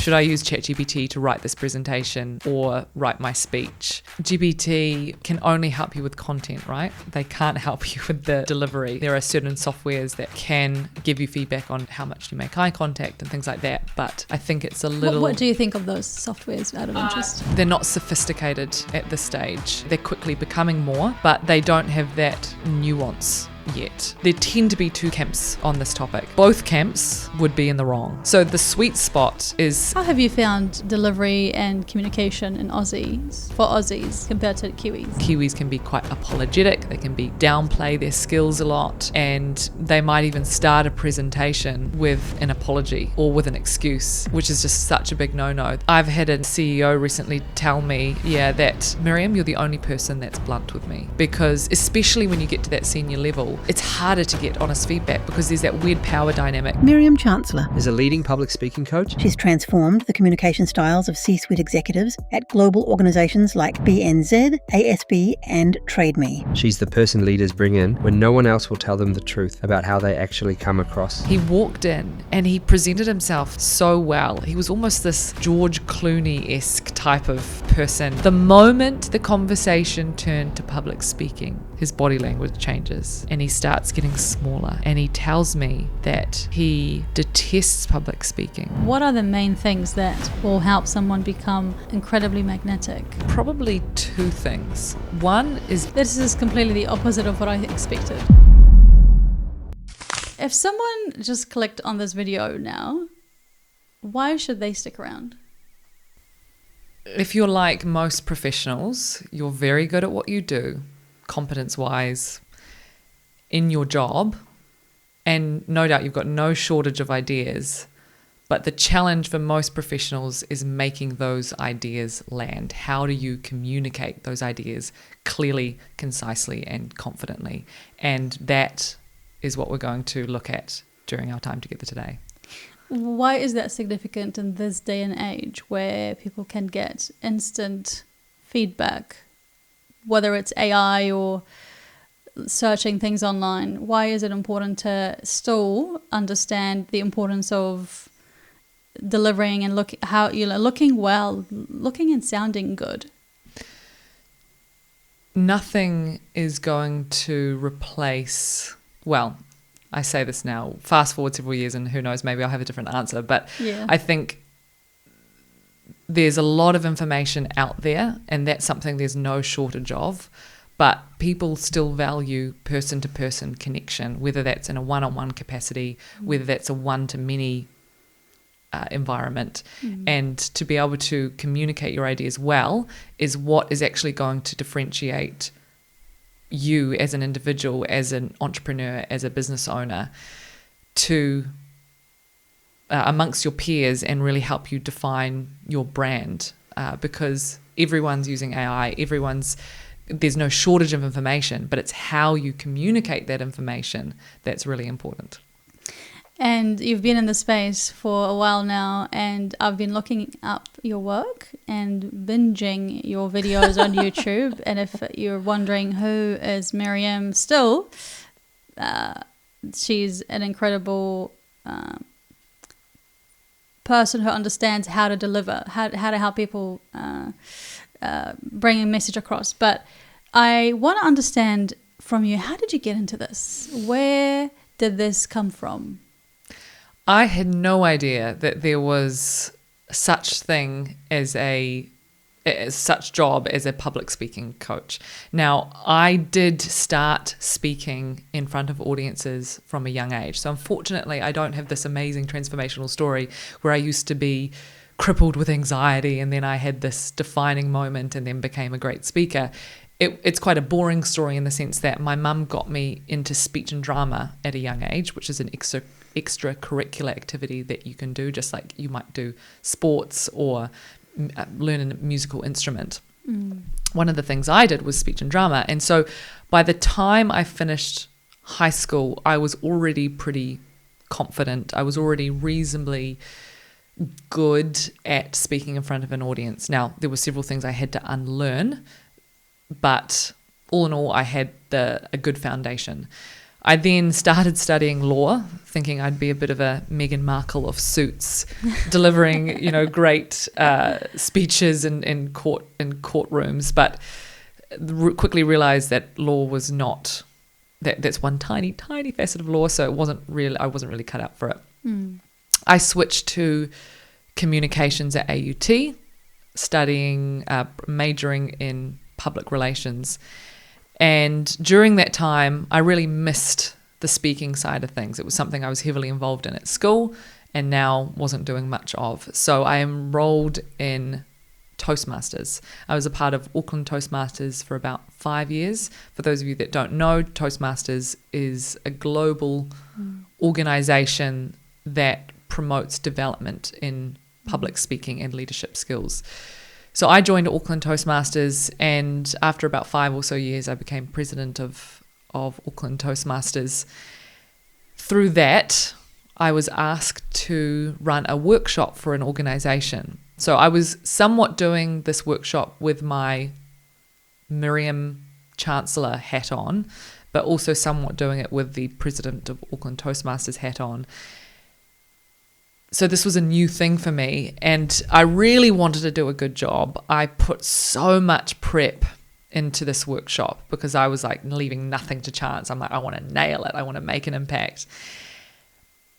should I use ChatGPT to write this presentation or write my speech? GPT can only help you with content, right? They can't help you with the delivery. There are certain softwares that can give you feedback on how much you make eye contact and things like that, but I think it's a little... What do you think of those softwares out of interest? They're not sophisticated at this stage. They're quickly becoming more, but they don't have that nuance yet. There tend to be two camps on this topic. Both camps would be in the wrong. So the sweet spot is... How have you found delivery and communication in Aussies, for Aussies compared to Kiwis? Kiwis can be quite apologetic. They can be downplay their skills a lot, and they might even start a presentation with an apology or with an excuse, which is just such a big no-no. I've had a CEO recently tell me, that Miriam, you're the only person that's blunt with me, because especially when you get to that senior level, it's harder to get honest feedback because there's that weird power dynamic. Miriam Chancellor is a leading public speaking coach. She's transformed the communication styles of C-suite executives at global organisations like BNZ, ASB and TradeMe. She's the person leaders bring in when no one else will tell them the truth about how they actually come across. He walked in and he presented himself so well. He was almost this George Clooney-esque type of person. The moment the conversation turned to public speaking, his body language changes and he starts getting smaller, and he tells me that he detests public speaking. What are the main things that will help someone become incredibly magnetic? Probably two things. One is... This is completely the opposite of what I expected. If someone just clicked on this video now, why should they stick around? If you're like most professionals, you're very good at what you do, competence-wise, in your job, and no doubt you've got no shortage of ideas, but the challenge for most professionals is making those ideas land. How do you communicate those ideas clearly, concisely, and confidently? And that is what we're going to look at during our time together today. Why is that significant in this day and age where people can get instant feedback, whether it's AI or searching things online? Why is it important to still understand the importance of delivering and looking well, looking and sounding good? Nothing is going to replace, well, I say this now, fast forward several years and who knows, maybe I'll have a different answer, but yeah. I think there's a lot of information out there, and that's something there's no shortage of. But people still value person-to-person connection, whether that's in a one-on-one capacity, whether that's a one-to-many environment. And to be able to communicate your ideas well is what is actually going to differentiate you as an individual, as an entrepreneur, as a business owner, to amongst your peers, and really help you define your brand. Because everyone's using AI, there's no shortage of information, but it's how you communicate that information that's really important. And you've been in the space for a while now, and I've been looking up your work and binging your videos on YouTube. And if you're wondering who is Miriam still, she's an incredible person who understands how to deliver, how to help people bring a message across. But I want to understand from you, how did you get into this? Where did this come from? I had no idea that there was such thing as such job as a public speaking coach. Now, I did start speaking in front of audiences from a young age. So unfortunately, I don't have this amazing transformational story where I used to be crippled with anxiety and then I had this defining moment and then became a great speaker. It's quite a boring story in the sense that my mum got me into speech and drama at a young age, which is an extracurricular activity that you can do, just like you might do sports or learn a musical instrument. One of the things I did was speech and drama. And so by the time I finished high school, I was already pretty confident. I was already reasonably good at speaking in front of an audience. Now, there were several things I had to unlearn, but all in all, I had a good foundation. I then started studying law, thinking I'd be a bit of a Meghan Markle of suits, delivering, great speeches in courtrooms, but quickly realized that law was not that's one tiny facet of law, so I wasn't really cut out for it. I switched to communications at AUT, studying, majoring in public relations. And during that time, I really missed the speaking side of things. It was something I was heavily involved in at school and now wasn't doing much of. So I enrolled in Toastmasters. I was a part of Auckland Toastmasters for about 5 years. For those of you that don't know, Toastmasters is a global organization that promotes development in public speaking and leadership skills. So I joined Auckland Toastmasters, and after about 5 or so years, I became president of Auckland Toastmasters. Through that, I was asked to run a workshop for an organization. So I was somewhat doing this workshop with my Miriam Chancellor hat on, but also somewhat doing it with the president of Auckland Toastmasters hat on. So this was a new thing for me, and I really wanted to do a good job. I put so much prep into this workshop because I was like leaving nothing to chance. I'm like, I want to nail it. I want to make an impact.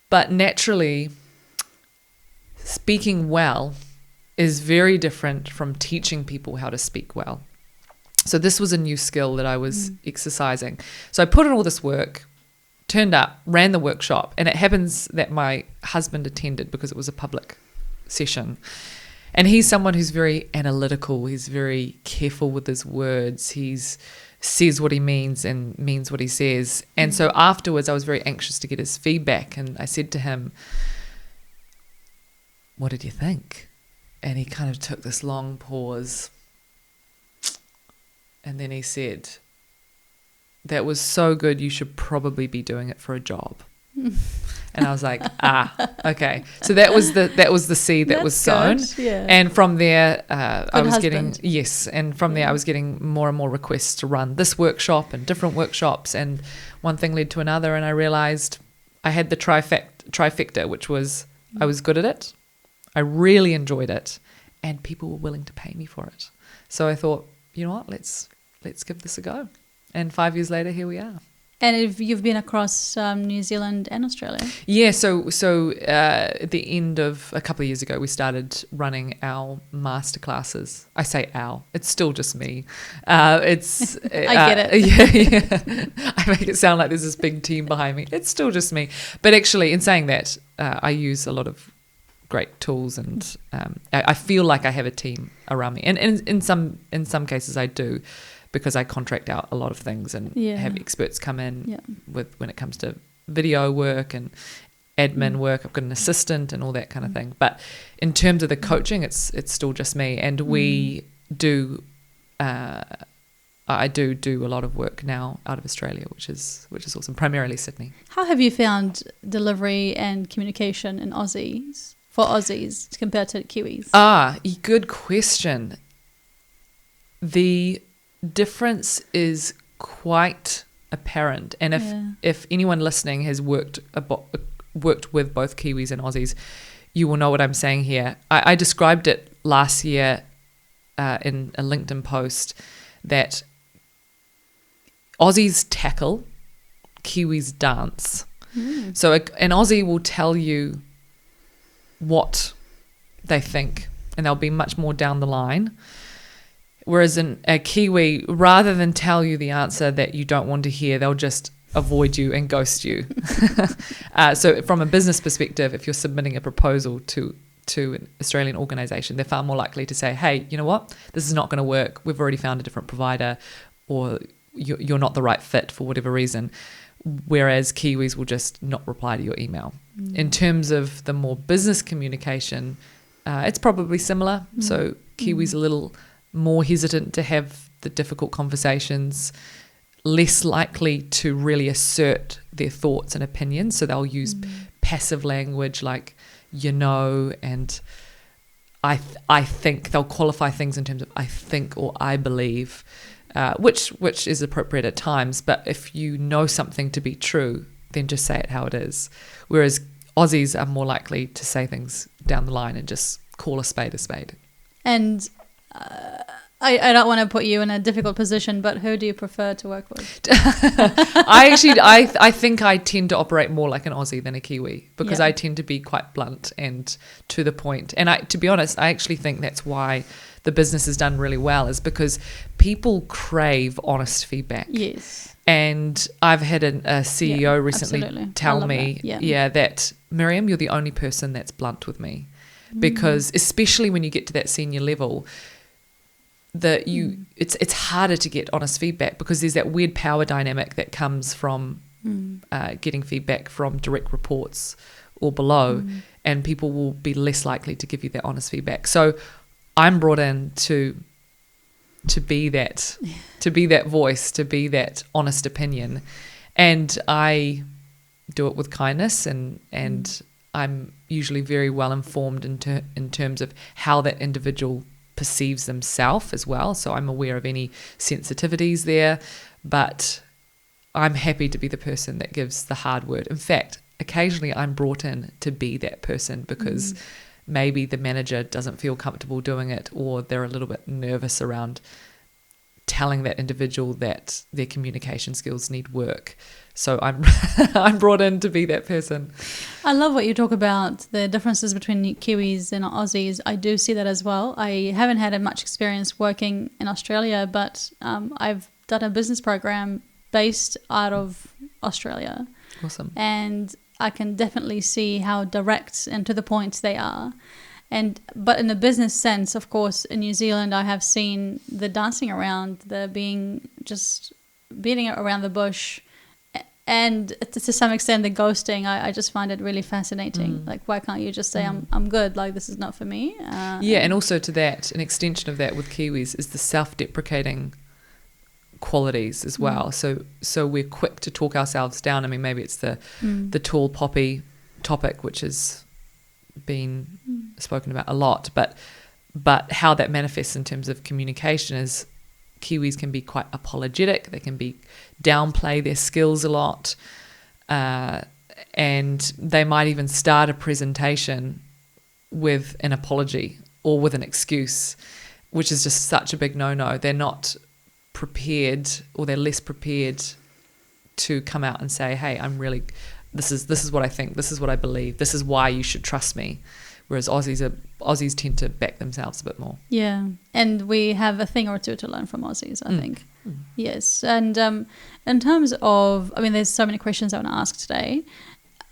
But naturally, speaking well is very different from teaching people how to speak well. So this was a new skill that I was exercising. So I put in all this work, turned up, ran the workshop, and it happens that my husband attended because it was a public session. And he's someone who's very analytical. He's very careful with his words. He says what he means and means what he says. And so afterwards, I was very anxious to get his feedback. And I said to him, "What did you think?" And he kind of took this long pause. And then he said, "That was so good, you should probably be doing it for a job." And I was like, okay. So that was the seed that was sown. Yeah. And from there, I was husband. I was getting more and more requests to run this workshop and different workshops, and one thing led to another, and I realized I had the trifecta, which was I was good at it, I really enjoyed it, and people were willing to pay me for it. So I thought, you know what, let's give this a go. And 5 years later, here we are. And if you've been across New Zealand and Australia? Yeah, so at the end of a couple of years ago, we started running our masterclasses. I say our, it's still just me. I get it. Yeah. I make it sound like there's this big team behind me. It's still just me. But actually, in saying that, I use a lot of great tools, and I feel like I have a team around me. And in some cases, I do, because I contract out a lot of things and have experts come in with when it comes to video work and admin work. I've got an assistant and all that kind of thing. But in terms of the coaching, it's still just me. And we do I do a lot of work now out of Australia, which is awesome. Primarily Sydney. How have you found delivery and communication in for Aussies compared to Kiwis? Good question. The difference is quite apparent, and if anyone listening has worked with both Kiwis and Aussies, you will know what I'm saying here. I described it last year in a LinkedIn post that Aussies tackle, Kiwis dance. So an Aussie will tell you what they think, and they'll be much more down the line. Whereas a Kiwi, rather than tell you the answer that you don't want to hear, they'll just avoid you and ghost you. So from a business perspective, if you're submitting a proposal to an Australian organisation, they're far more likely to say, "Hey, you know what? This is not going to work. We've already found a different provider," or "You're not the right fit for whatever reason." Whereas Kiwis will just not reply to your email. In terms of the more business communication, it's probably similar. So Kiwis a little more hesitant to have the difficult conversations, less likely to really assert their thoughts and opinions. So they'll use passive language like, and I think. They'll qualify things in terms of I think or I believe. which is appropriate at times. But if you know something to be true, then just say it how it is. Whereas Aussies are more likely to say things down the line and just call a spade a spade. And I don't want to put you in a difficult position, but who do you prefer to work with? I think I tend to operate more like an Aussie than a Kiwi, because Yeah. I tend to be quite blunt and to the point. And to be honest, I actually think that's why the business has done really well, is because people crave honest feedback. Yes. And I've had a CEO recently absolutely. I tell love me, that. that Miriam, you're the only person that's blunt with me. Because especially when you get to that senior level, it's harder to get honest feedback, because there's that weird power dynamic that comes from getting feedback from direct reports or below, and people will be less likely to give you that honest feedback. So I'm brought in to be that voice, to be that honest opinion, and I do it with kindness, and I'm usually very well informed in terms of how that individual perceives themselves as well. So I'm aware of any sensitivities there, but I'm happy to be the person that gives the hard word. In fact, occasionally I'm brought in to be that person because maybe the manager doesn't feel comfortable doing it, or they're a little bit nervous around telling that individual that their communication skills need work. So I'm brought in to be that person. I love what you talk about, the differences between Kiwis and Aussies. I do see that as well. I haven't had much experience working in Australia, but I've done a business program based out of Australia. Awesome. And I can definitely see how direct and to the point they are. But in the business sense, of course, in New Zealand, I have seen the dancing around, the beating around the bush, and to some extent the ghosting. I just find it really fascinating. Like, why can't you just say I'm good, like this is not for me? And also to that, an extension of that with Kiwis is the self-deprecating qualities as well. So we're quick to talk ourselves down. I mean, maybe it's the tall poppy topic, which has been spoken about a lot, but how that manifests in terms of communication is Kiwis can be quite apologetic. They can downplay their skills a lot, and they might even start a presentation with an apology or with an excuse, which is just such a big no-no. They're not prepared, or they're less prepared to come out and say, hey, this is what I think, this is what I believe, this is why you should trust me. Whereas Aussies tend to back themselves a bit more. Yeah. And we have a thing or two to learn from Aussies, I think. Yes. And in terms of, there's so many questions I want to ask today.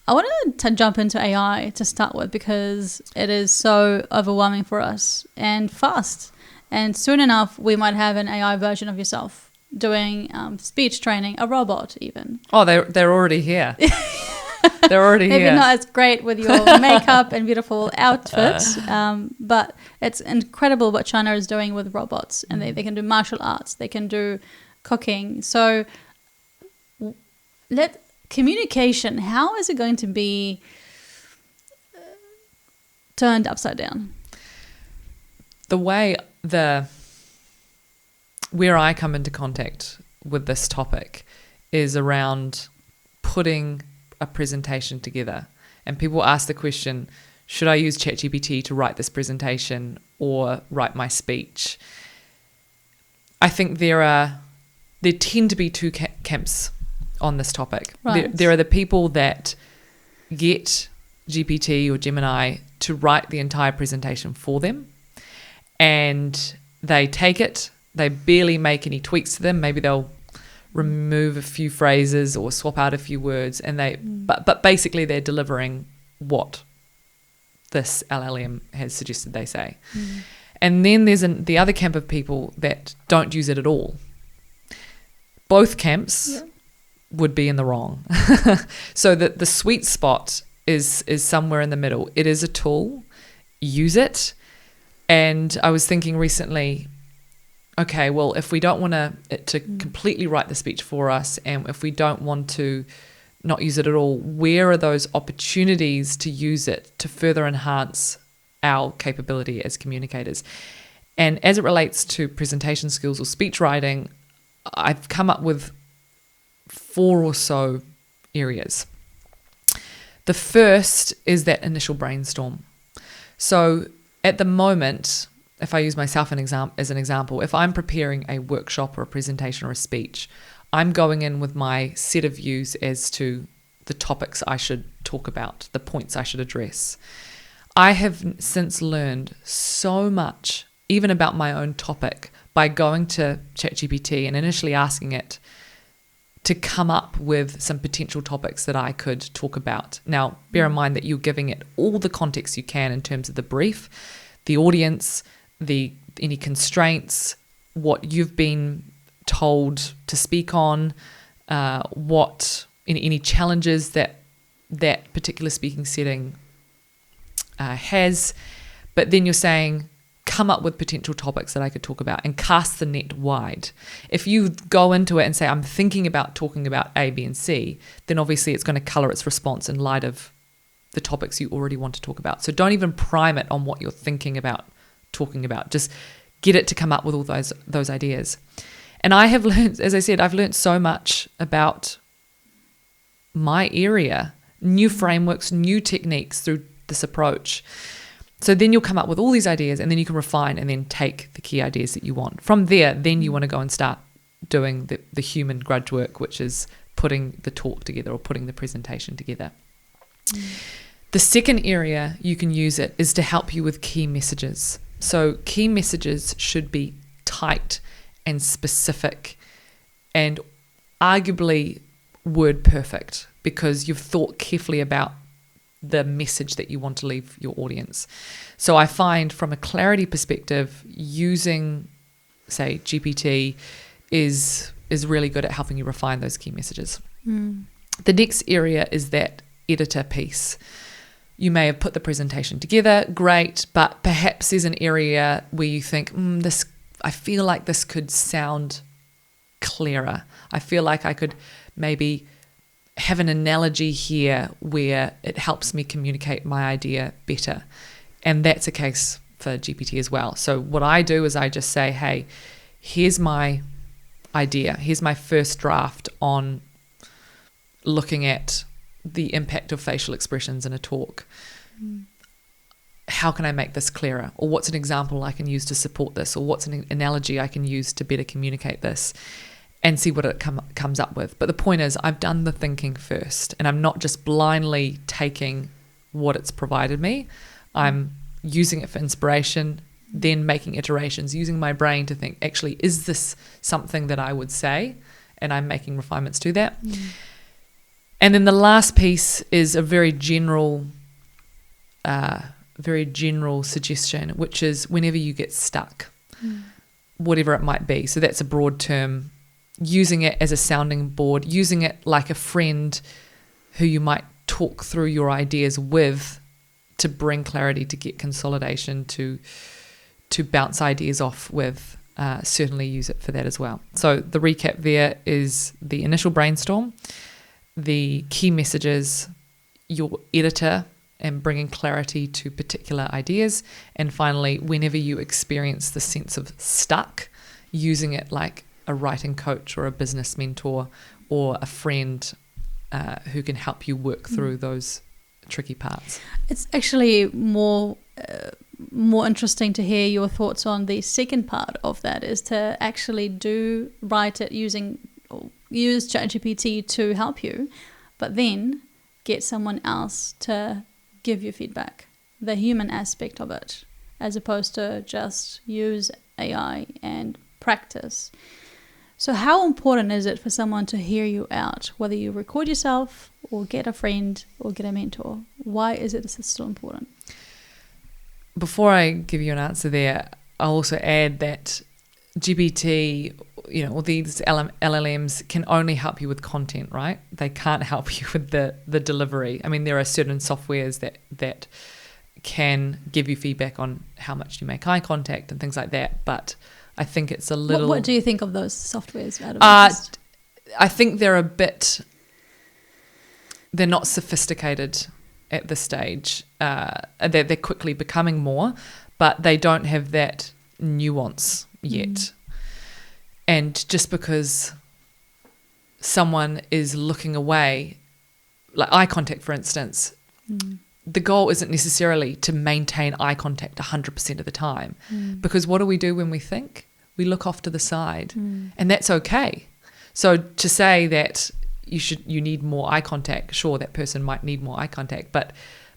I wanted to jump into AI to start with, because it is so overwhelming for us and fast. And soon enough, we might have an AI version of yourself doing speech training, a robot even. Oh, they're already here. They're already Maybe here. not as great with your makeup and beautiful outfits, but it's incredible what China is doing with robots. And they can do martial arts, they can do cooking. So communication, how is it going to be turned upside down? The way where I come into contact with this topic is around putting a presentation together, and people ask the question, should I use ChatGPT to write this presentation or write my speech? I think there tend to be two camps on this topic. Right. There are the people that get GPT or Gemini to write the entire presentation for them, and they take it, they barely make any tweaks to them. Maybe they'll remove a few phrases or swap out a few words, and but basically they're delivering what this LLM has suggested they say. And then there's the other camp of people that don't use it at all. Both camps would be in the wrong. So the sweet spot is somewhere in the middle. It is a tool, use it. And I was thinking recently, okay, well, if we don't want it to completely write the speech for us, and if we don't want to not use it at all, where are those opportunities to use it to further enhance our capability as communicators? And as it relates to presentation skills or speech writing, I've come up with 4 or so areas. The first is that initial brainstorm. So at the moment, if I use myself as an example, if I'm preparing a workshop or a presentation or a speech, I'm going in with my set of views as to the topics I should talk about, the points I should address. I have since learned so much, even about my own topic, by going to ChatGPT and initially asking it to come up with some potential topics that I could talk about. Now, bear in mind that you're giving it all the context you can in terms of the brief, the audience, any constraints, what you've been told to speak on, any challenges that particular speaking setting has. But then you're saying, come up with potential topics that I could talk about and cast the net wide. If you go into it and say, I'm thinking about talking about A, B, and C, then obviously it's going to color its response in light of the topics you already want to talk about. So don't even prime it on what you're thinking about talking about. Just get it to come up with all those ideas. And I have learned, as I said, I've learned so much about my area, new frameworks, new techniques through this approach. So then you'll come up with all these ideas, and then you can refine and then take the key ideas that you want. From there, then you want to go and start doing the human grudge work, which is putting the talk together or putting the presentation together. The second area you can use it is to help you with key messages. So key messages should be tight and specific and arguably word perfect, because you've thought carefully about the message that you want to leave your audience. So I find from a clarity perspective, using, say, GPT is really good at helping you refine those key messages. The next area is that editor piece. You may have put the presentation together, great, but perhaps there's an area where you think, I feel like this could sound clearer. I feel like I could maybe have an analogy here where it helps me communicate my idea better. And that's a case for GPT as well. So what I do is I just say, hey, here's my idea. Here's my first draft on looking at the impact of facial expressions in a talk. How can I make this clearer? Or what's an example I can use to support this? Or what's an analogy I can use to better communicate this? And see what it comes up with. But the point is, I've done the thinking first, and I'm not just blindly taking what it's provided me. I'm using it for inspiration, then making iterations, using my brain to think, actually, is this something that I would say? And I'm making refinements to that. And then the last piece is a very general suggestion, which is whenever you get stuck, whatever it might be. So that's a broad term. Using it as a sounding board, using it like a friend who you might talk through your ideas with to bring clarity, to get consolidation, to bounce ideas off with. Certainly use it for that as well. So the recap there is the initial brainstorm, the key messages, your editor, and bringing clarity to particular ideas. And finally, whenever you experience the sense of stuck, using it like a writing coach or a business mentor or a friend who can help you work through those tricky parts. It's actually more interesting to hear your thoughts on the second part of that, is to actually write it use ChatGPT to help you, but then get someone else to give you feedback, the human aspect of it, as opposed to just use AI and practice. So how important is it for someone to hear you out, whether you record yourself or get a friend or get a mentor? Why is it still important? Before I give you an answer there, I'll also add that GPT, all these LLMs can only help you with content, right? They can't help you with the delivery. I mean, there are certain softwares that can give you feedback on how much you make eye contact and things like that, but I think it's a little... What do you think of those softwares? I think they're not sophisticated at this stage. They're quickly becoming more, but they don't have that nuance yet. And just because someone is looking away, like eye contact, for instance, the goal isn't necessarily to maintain eye contact 100% of the time. Because what do we do when we think? We look off to the side, and that's okay. So to say that you need more eye contact, sure, that person might need more eye contact, but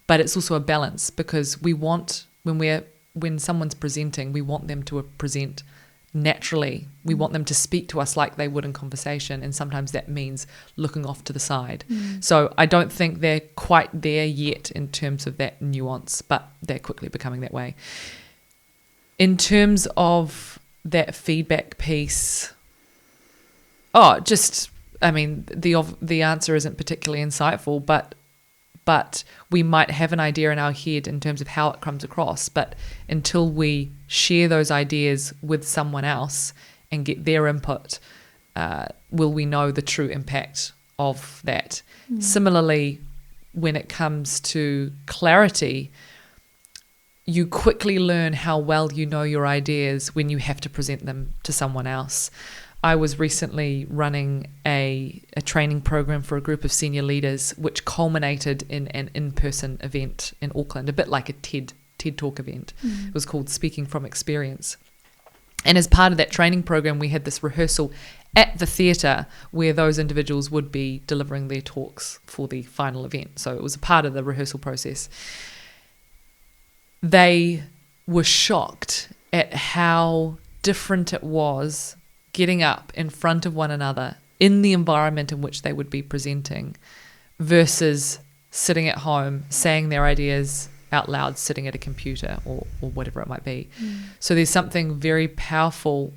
it's also a balance, because we want, when someone's presenting, we want them to present naturally. We want them to speak to us like they would in conversation, and sometimes that means looking off to the side. So I don't think they're quite there yet in terms of that nuance, but they're quickly becoming that way. In terms of that feedback piece, the answer isn't particularly insightful, but we might have an idea in our head in terms of how it comes across. But until we share those ideas with someone else and get their input, will we know the true impact of that? Similarly, when it comes to clarity, you quickly learn how well you know your ideas when you have to present them to someone else. I was recently running a training program for a group of senior leaders, which culminated in an in-person event in Auckland, a bit like a TED Talk event. It was called Speaking from Experience. And as part of that training program, we had this rehearsal at the theatre where those individuals would be delivering their talks for the final event. So it was a part of the rehearsal process. They were shocked at how different it was getting up in front of one another in the environment in which they would be presenting versus sitting at home, saying their ideas out loud, sitting at a computer or whatever it might be. So there's something very powerful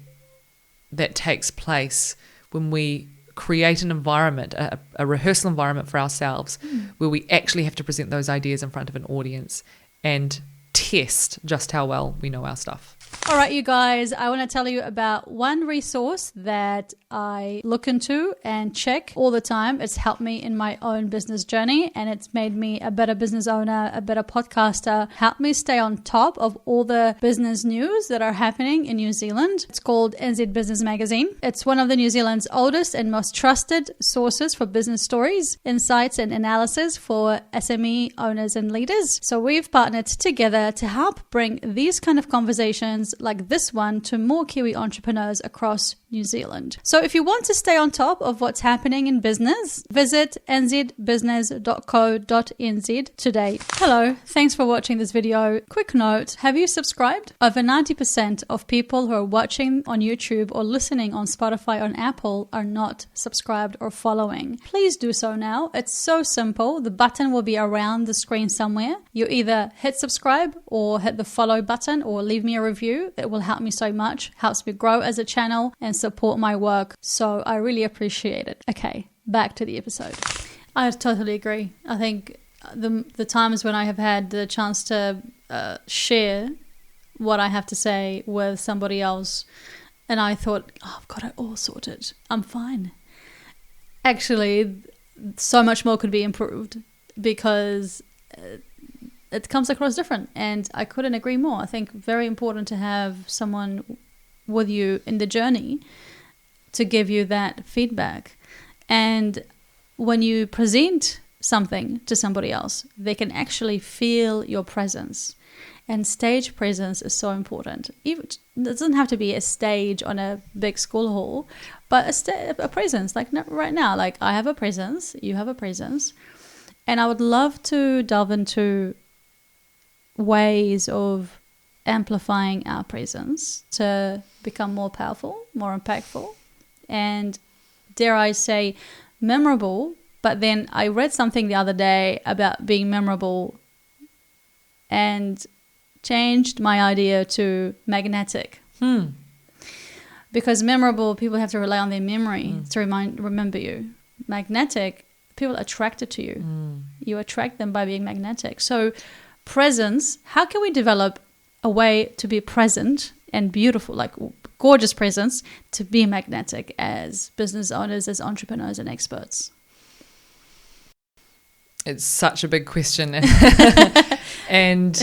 that takes place when we create an environment, a rehearsal environment for ourselves, where we actually have to present those ideas in front of an audience and test just how well we know our stuff. All right, you guys, I want to tell you about one resource that I look into and check all the time. It's helped me in my own business journey, and it's made me a better business owner, a better podcaster, helped me stay on top of all the business news that are happening in New Zealand. It's called NZ Business Magazine. It's one of the New Zealand's oldest and most trusted sources for business stories, insights, and analysis for SME owners and leaders. So we've partnered together to help bring these kind of conversations like this one to more Kiwi entrepreneurs across New Zealand. So if you want to stay on top of what's happening in business, visit nzbusiness.co.nz today. Hello, thanks for watching this video. Quick note, have you subscribed? Over 90% of people who are watching on YouTube or listening on Spotify or on Apple are not subscribed or following. Please do so now. It's so simple. The button will be around the screen somewhere. You either hit subscribe or hit the follow button or leave me a review. That will help me so much, helps me grow as a channel and support my work. So I really appreciate it. Okay, back to the episode. I totally agree. I think the times when I have had the chance to share what I have to say with somebody else, and I thought, I've got it all sorted. I'm fine. Actually, so much more could be improved because it comes across different, and I couldn't agree more. I think very important to have someone with you in the journey to give you that feedback. And when you present something to somebody else, they can actually feel your presence. And stage presence is so important. It doesn't have to be a stage on a big school hall, but a presence. Like right now, like I have a presence, you have a presence, and I would love to delve into ways of amplifying our presence to become more powerful, more impactful, and dare I say memorable. But then I read something the other day about being memorable and changed my idea to magnetic. Because memorable, people have to rely on their memory to remember you. Magnetic, people are attracted to you. You attract them by being magnetic. So presence, how can we develop a way to be present and beautiful, like gorgeous presence, to be magnetic as business owners, as entrepreneurs and experts? It's such a big question. and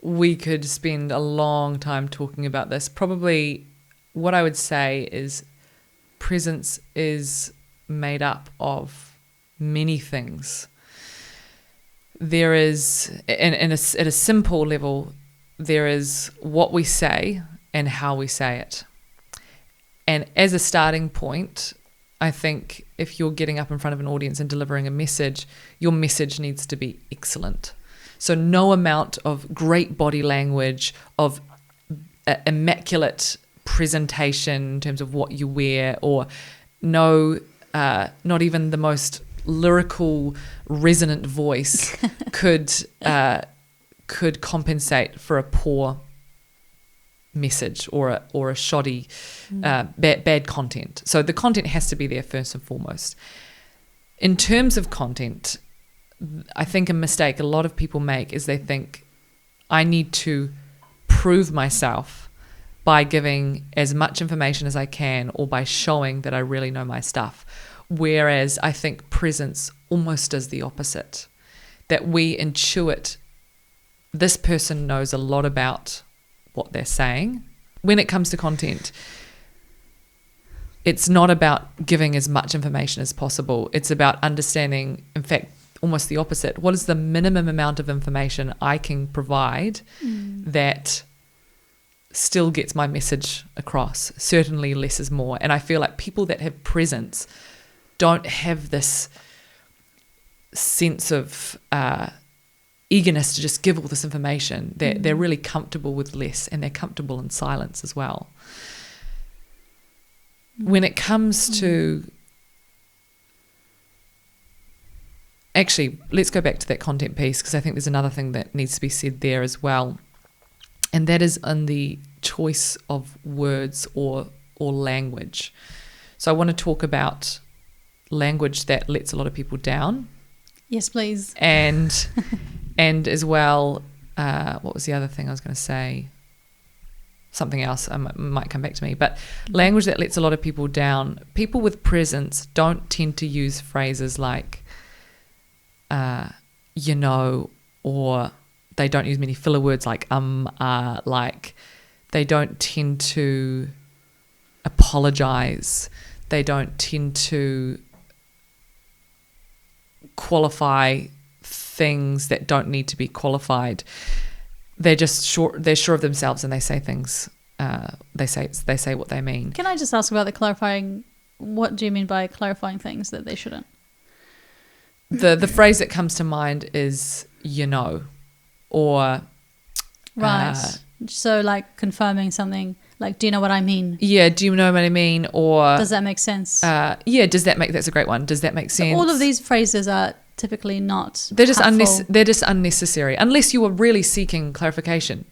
we could spend a long time talking about this. Probably what I would say is presence is made up of many things. There is, at a simple level, there is what we say and how we say it. And as a starting point, I think if you're getting up in front of an audience and delivering a message, your message needs to be excellent. So no amount of great body language, of immaculate presentation in terms of what you wear, or not even the most lyrical, resonant voice could compensate for a poor message or a shoddy, bad content. So the content has to be there first and foremost. In terms of content, I think a mistake a lot of people make is they think, I need to prove myself by giving as much information as I can, or by showing that I really know my stuff. Whereas I think presence almost does the opposite, that we intuit this person knows a lot about what they're saying. When it comes to content, it's not about giving as much information as possible. It's about understanding, in fact, almost the opposite. What is the minimum amount of information I can provide that still gets my message across? Certainly less is more. And I feel like people that have presence don't have this sense of eagerness to just give all this information. They're really comfortable with less, and they're comfortable in silence as well. When it comes to, actually, let's go back to that content piece, because I think there's another thing that needs to be said there as well, and that is on the choice of words or language. So I want to talk about language that lets a lot of people down. Yes, please. And as well, what was the other thing I was going to say? Something else might come back to me. But language that lets a lot of people down. People with presence don't tend to use phrases like, or they don't use many filler words like like. They don't tend to apologize. They don't tend to qualify things that don't need to be qualified. They're just they're sure of themselves, and they say things. They say what they mean. Can I just ask about the clarifying? What do you mean by clarifying things that they shouldn't? The phrase that comes to mind is or right. So like confirming something, like, do you know what I mean? Yeah, do you know what I mean? Or does that make sense? That's a great one. Does that make sense? So all of these phrases are typically not. They're just unnecessary, unless you are really seeking clarification.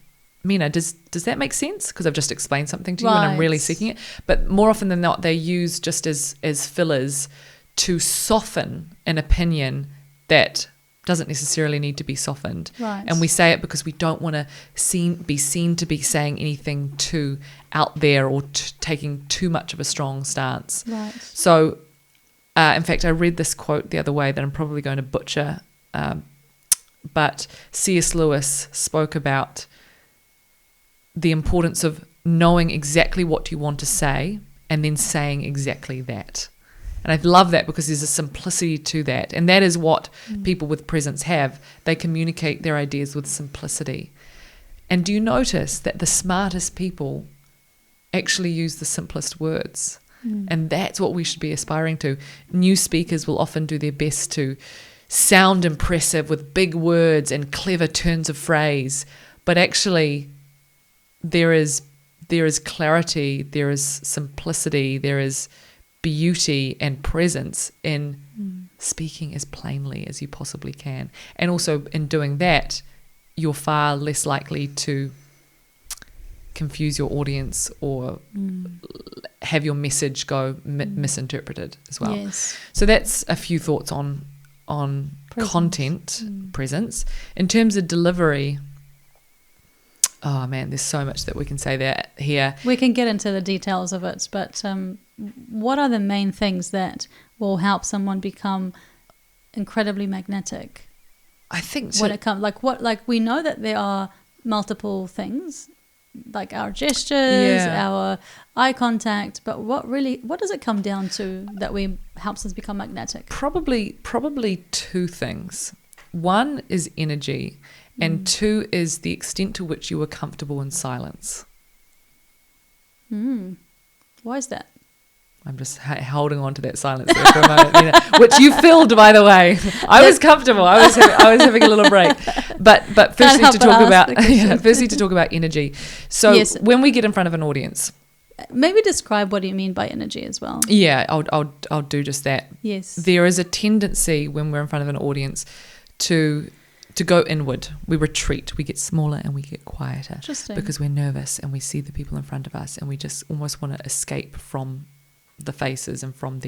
Mina, does that make sense? Because I've just explained something to you, and I'm really seeking it. But more often than not, they're used just as fillers to soften an opinion that doesn't necessarily need to be softened. Right. And we say it because we don't want to be seen to be saying anything too out there or taking too much of a strong stance. Right. So, in fact, I read this quote the other way that I'm probably going to butcher, but C.S. Lewis spoke about the importance of knowing exactly what you want to say and then saying exactly that. And I love that because there's a simplicity to that. And that is what people with presence have. They communicate their ideas with simplicity. And do you notice that the smartest people actually use the simplest words? And that's what we should be aspiring to. New speakers will often do their best to sound impressive with big words and clever turns of phrase. But actually, there is clarity, there is simplicity, there is beauty and presence in speaking as plainly as you possibly can. And also in doing that, you're far less likely to confuse your audience or have your message go misinterpreted as well. Yes. So that's a few thoughts on Presence. Content, presence. In terms of delivery, oh man, there's so much that we can say here. We can get into the details of it, but what are the main things that will help someone become incredibly magnetic? I think when it comes, we know that there are multiple things like our gestures, Yeah. our eye contact, but what does it come down to that helps us become magnetic? Probably two things. One is energy, and two is the extent to which you are comfortable in silence. Why is that? I'm just holding on to that silence there for a moment, which you filled, by the way. I was comfortable. I was having a little break. But firstly to talk about energy. So Yes. when we get in front of an audience, Maybe describe what do you mean by energy as well. yeah, I'll do just that. Yes. There is a tendency when we're in front of an audience to go inward. We retreat. We get smaller and we get quieter. Interesting. Because we're nervous and we see the people in front of us and we just almost want to escape from the faces and from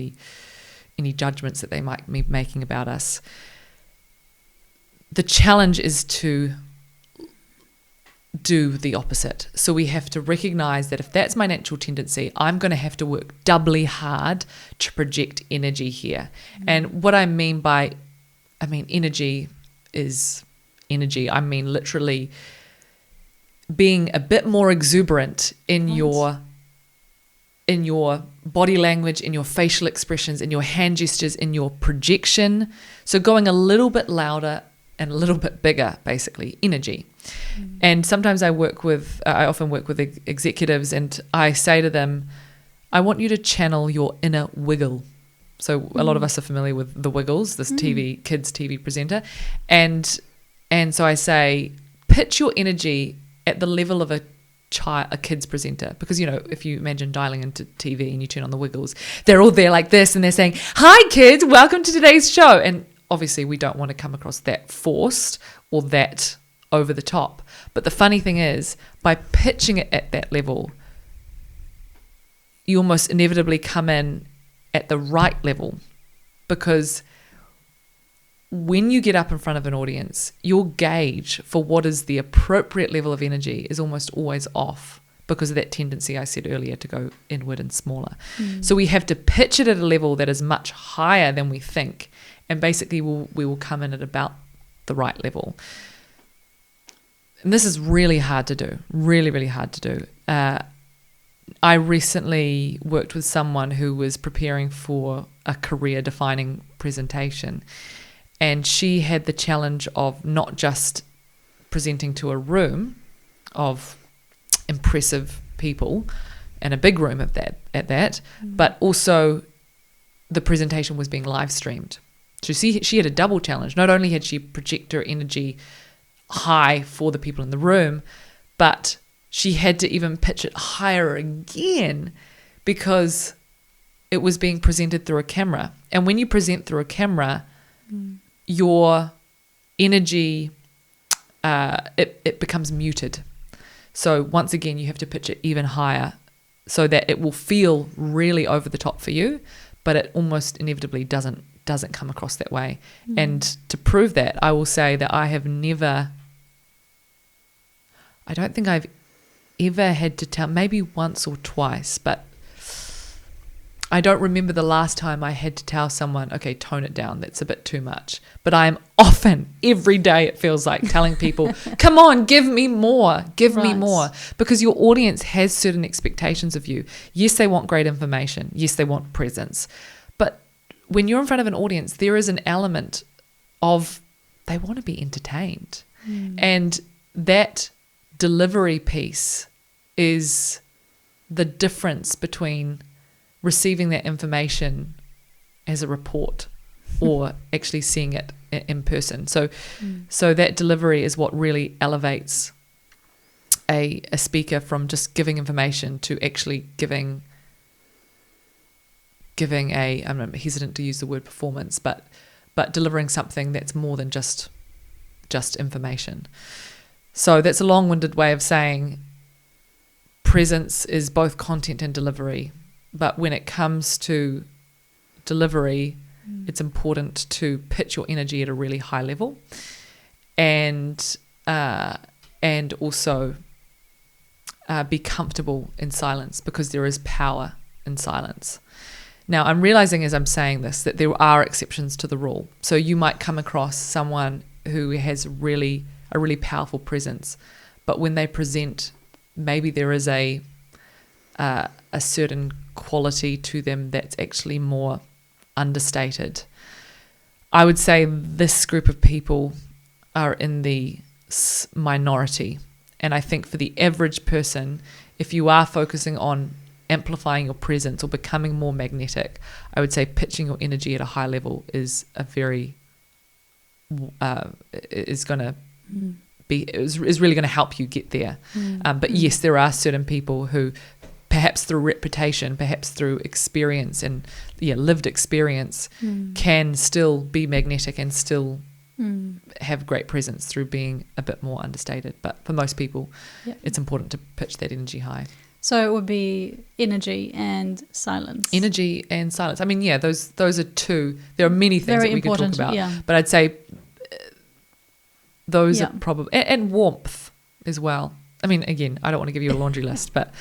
any judgments that they might be making about us. The challenge is to do the opposite. So we have to recognize that if that's my natural tendency, I'm going to have to work doubly hard to project energy here. And what I mean energy is energy. I mean literally being a bit more exuberant in your body language, in your facial expressions, in your hand gestures, in your projection. So going a little bit louder and a little bit bigger, basically, energy. And sometimes I often work with executives, and I say to them, I want you to channel your inner wiggle. So a lot of us are familiar with the Wiggles, this kids TV presenter. And so I say, pitch your energy at the level of a kid's presenter, because if you imagine dialing into TV and you turn on the Wiggles, they're all there like this and they're saying, hi kids, welcome to today's show. And obviously we don't want to come across that forced or that over the top. But the funny thing is, by pitching it at that level, you almost inevitably come in at the right level, because when you get up in front of an audience, your gauge for what is the appropriate level of energy is almost always off because of that tendency I said earlier to go inward and smaller. So we have to pitch it at a level that is much higher than we think, and basically we will come in at about the right level. And this is really hard to do, really, really hard to do. I recently worked with someone who was preparing for a career-defining presentation, and she had the challenge of not just presenting to a room of impressive people and a big room at that, but also the presentation was being live streamed. So she had a double challenge. Not only had she projected her energy high for the people in the room, but she had to even pitch it higher again because it was being presented through a camera. And when you present through a camera, your energy, it becomes muted. So once again, you have to pitch it even higher so that it will feel really over the top for you, but it almost inevitably doesn't come across that way. And to prove that, I will say that I don't think I've ever had to tell, maybe once or twice, but I don't remember the last time I had to tell someone, okay, tone it down, that's a bit too much. But I am often, every day it feels like, telling people, come on, give me more, give me more. Because your audience has certain expectations of you. Yes, they want great information. Yes, they want presence. But when you're in front of an audience, there is an element of they want to be entertained. And that delivery piece is the difference between receiving that information as a report or actually seeing it in person. So that delivery is what really elevates a speaker from just giving information to actually giving I'm hesitant to use the word performance, but delivering something that's more than just information. So that's a long-winded way of saying presence is both content and delivery. But when it comes to delivery, it's important to pitch your energy at a really high level, and also be comfortable in silence, because there is power in silence. Now, I'm realizing as I'm saying this that there are exceptions to the rule. So you might come across someone who has a really powerful presence, but when they present maybe there is a certain quality to them that's actually more understated. I would say this group of people are in the minority. And I think for the average person, if you are focusing on amplifying your presence or becoming more magnetic, I would say pitching your energy at a high level is really going to help you get there. But yes, there are certain people who, perhaps through reputation, perhaps through experience and lived experience, can still be magnetic and still have great presence through being a bit more understated. But for most people, it's important to pitch that energy high. So it would be energy and silence. Energy and silence. I mean, those are two. There are many things Very that we could talk about. Yeah. But I'd say those are probably... And warmth as well. I mean, again, I don't want to give you a laundry list, but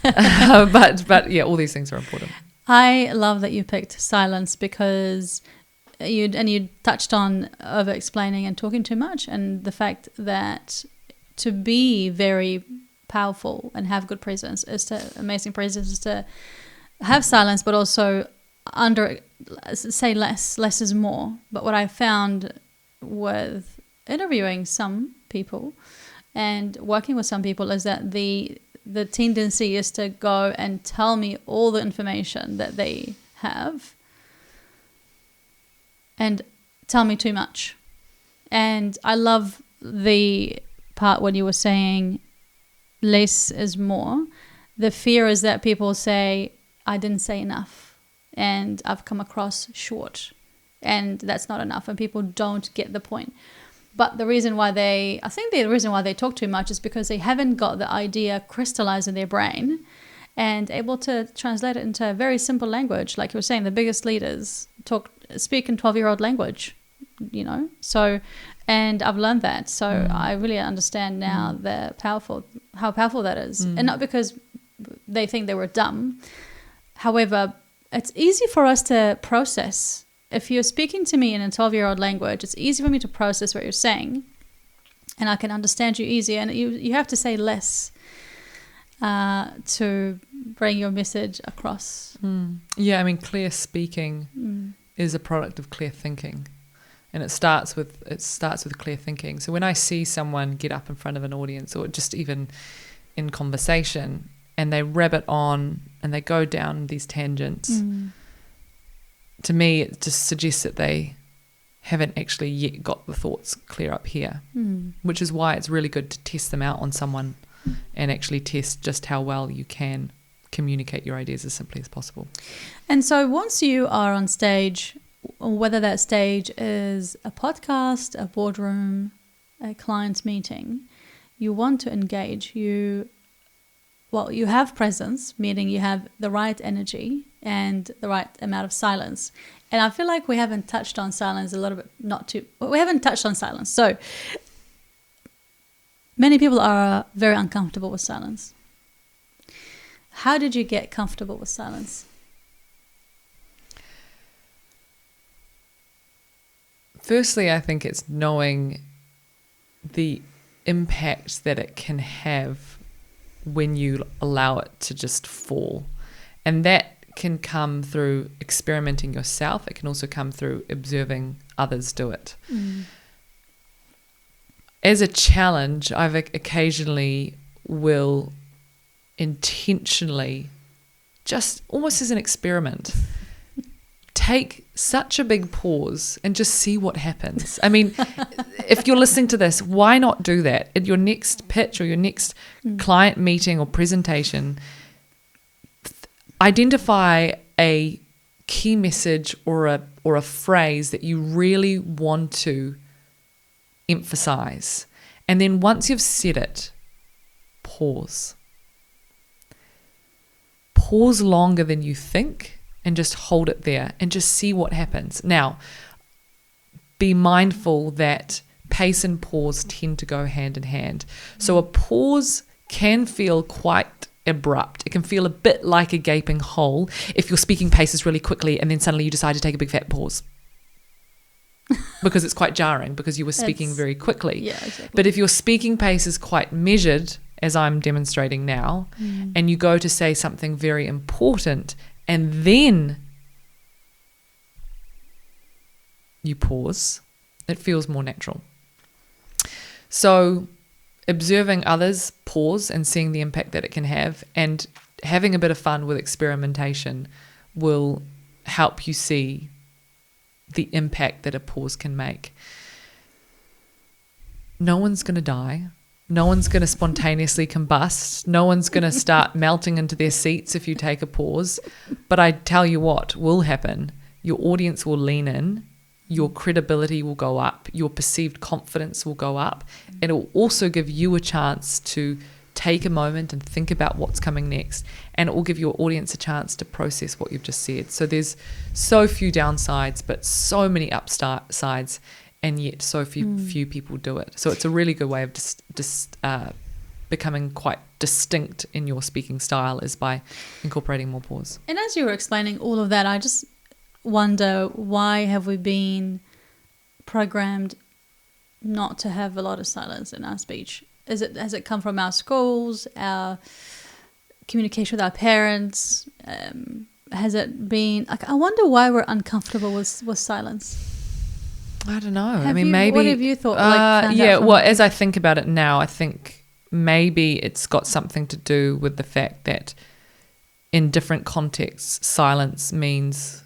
all these things are important. I love that you picked silence because you touched on over-explaining and talking too much, and the fact that to be very powerful and have good presence amazing presence is to have silence, but also say less is more. But what I found with interviewing some people and working with some people is that the tendency is to go and tell me all the information that they have and tell me too much. And I love the part when you were saying less is more. The fear is that people say, I didn't say enough and I've come across short and that's not enough, and people don't get the point. But the reason why they talk too much is because they haven't got the idea crystallized in their brain and able to translate it into a very simple language. Like you were saying, the biggest leaders speak in 12-year-old language, So, and I've learned that. So I really understand now how powerful that is. And not because they think they were dumb. However, it's easy for us to process. If you're speaking to me in a 12-year-old language, it's easy for me to process what you're saying, and I can understand you easier. And you have to say less to bring your message across. Yeah, I mean, clear speaking is a product of clear thinking, and it starts with clear thinking. So when I see someone get up in front of an audience, or just even in conversation, and they rabbit on and they go down these tangents. To me, it just suggests that they haven't actually yet got the thoughts clear up here, which is why it's really good to test them out on someone and actually test just how well you can communicate your ideas as simply as possible. And so once you are on stage, whether that stage is a podcast, a boardroom, a client's meeting, you want to engage. You have presence, meaning you have the right energy and the right amount of silence. And I feel like we haven't touched on silence a little bit, we haven't touched on silence. So many people are very uncomfortable with silence. How did you get comfortable with silence? Firstly, I think it's knowing the impact that it can have when you allow it to just fall. And that can come through experimenting yourself. It can also come through observing others do it. As a challenge, I've occasionally will intentionally, just almost as an experiment, take such a big pause and just see what happens. I mean, if you're listening to this, why not do that? At your next pitch or your next client meeting or presentation, identify a key message or a phrase that you really want to emphasize. And then once you've said it, pause. Pause longer than you think and just hold it there and just see what happens. Now, be mindful that pace and pause tend to go hand in hand. So a pause can feel quite abrupt. It can feel a bit like a gaping hole if your speaking pace is really quickly and then suddenly you decide to take a big fat pause. Because it's quite jarring because you were speaking very quickly. Yeah, exactly. But if your speaking pace is quite measured as I'm demonstrating now, and you go to say something very important, and then you pause, it feels more natural. So observing others pause and seeing the impact that it can have, and having a bit of fun with experimentation will help you see the impact that a pause can make. No one's going to die. No one's going to spontaneously combust. No one's going to start melting into their seats if you take a pause. But I tell you what will happen. Your audience will lean in. Your credibility will go up. Your perceived confidence will go up. And it will also give you a chance to take a moment and think about what's coming next. And it will give your audience a chance to process what you've just said. So there's so few downsides, but so many upsides, and yet so few people do it. So it's a really good way of just becoming quite distinct in your speaking style, is by incorporating more pause. And as you were explaining all of that, I just wonder, why have we been programmed not to have a lot of silence in our speech? Has it come from our schools, our communication with our parents? Has it been like, I wonder why we're uncomfortable with silence? I don't know. Maybe. What have you thought? As I think about it now, I think maybe it's got something to do with the fact that in different contexts, silence means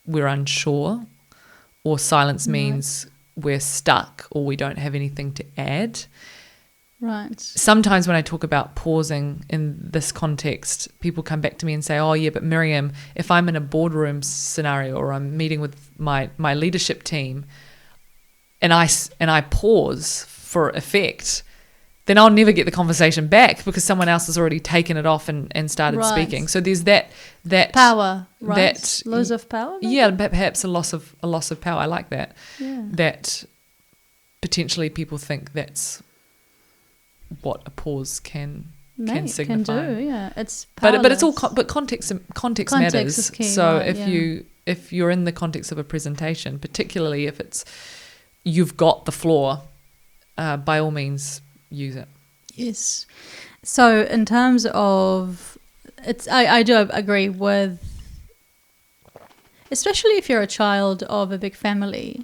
we're unsure, or silence means we're stuck, or we don't have anything to add. Right. Sometimes when I talk about pausing in this context, people come back to me and say, oh yeah, but Miriam, if I'm in a boardroom scenario or I'm meeting with my leadership team and I pause for effect, then I'll never get the conversation back because someone else has already taken it off and started speaking. So there's that power, right? That loss of power. Maybe? Yeah, perhaps a loss of power. I like that. Yeah. That potentially people think that's what a pause can signify. Can do, yeah. It's powerless. But it's all context matters. Is key, so right, if you're in the context of a presentation, particularly if it's you've got the floor, by all means use it. Yes. So in terms of I do agree with, especially if you're a child of a big family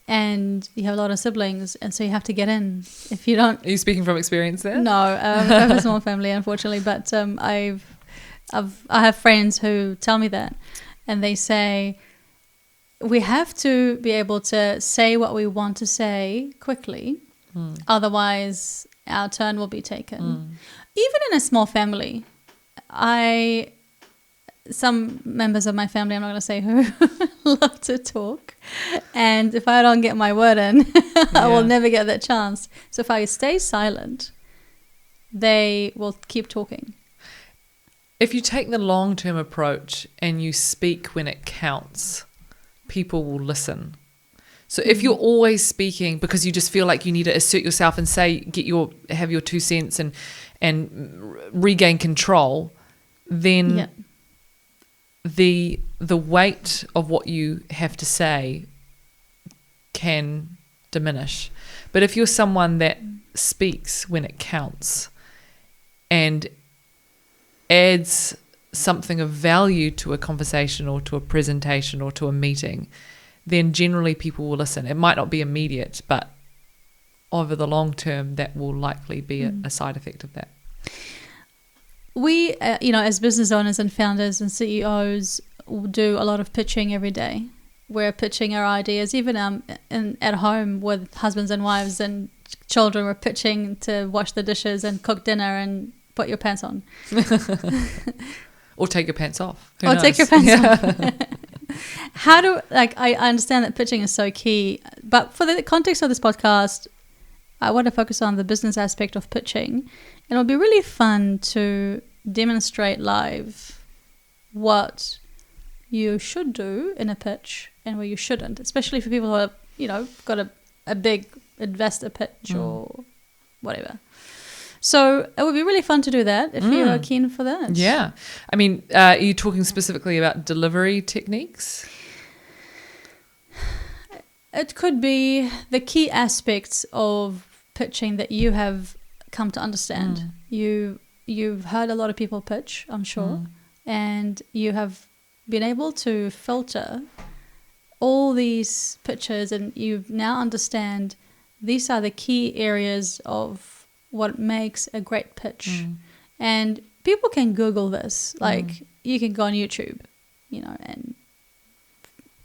and you have a lot of siblings, and so you have to get in. If you don't, are you speaking from experience there? No, I have a small family, unfortunately, but I have friends who tell me that, and they say we have to be able to say what we want to say quickly, otherwise our turn will be taken. Even in a small family, some members of my family, I'm not going to say who, love to talk. And if I don't get my word in, I will never get that chance. So if I stay silent, they will keep talking. If you take the long-term approach and you speak when it counts, people will listen. So if you're always speaking because you just feel like you need to assert yourself and have your 2 cents and regain control, then the weight of what you have to say can diminish. But if you're someone that speaks when it counts and adds something of value to a conversation or to a presentation or to a meeting, then generally people will listen. It might not be immediate, but over the long term, that will likely be a side effect of that. We, as business owners and founders and CEOs, do a lot of pitching every day. We're pitching our ideas, even at home with husbands and wives and children. We're pitching to wash the dishes and cook dinner and put your pants on. Or take your pants off. Who knows? Take your pants off. I understand that pitching is so key, but for the context of this podcast, I want to focus on the business aspect of pitching. And it'll be really fun to demonstrate live what you should do in a pitch and where you shouldn't, especially for people who are, got a big investor pitch or whatever. So it would be really fun to do that if you are keen for that. Yeah. I mean, are you talking specifically about delivery techniques? It could be the key aspects of pitching that you have come to understand. You've heard a lot of people pitch, I'm sure, and you have been able to filter all these pitches, and you now understand these are the key areas of what makes a great pitch. And people can Google this. Like, you can go on YouTube, and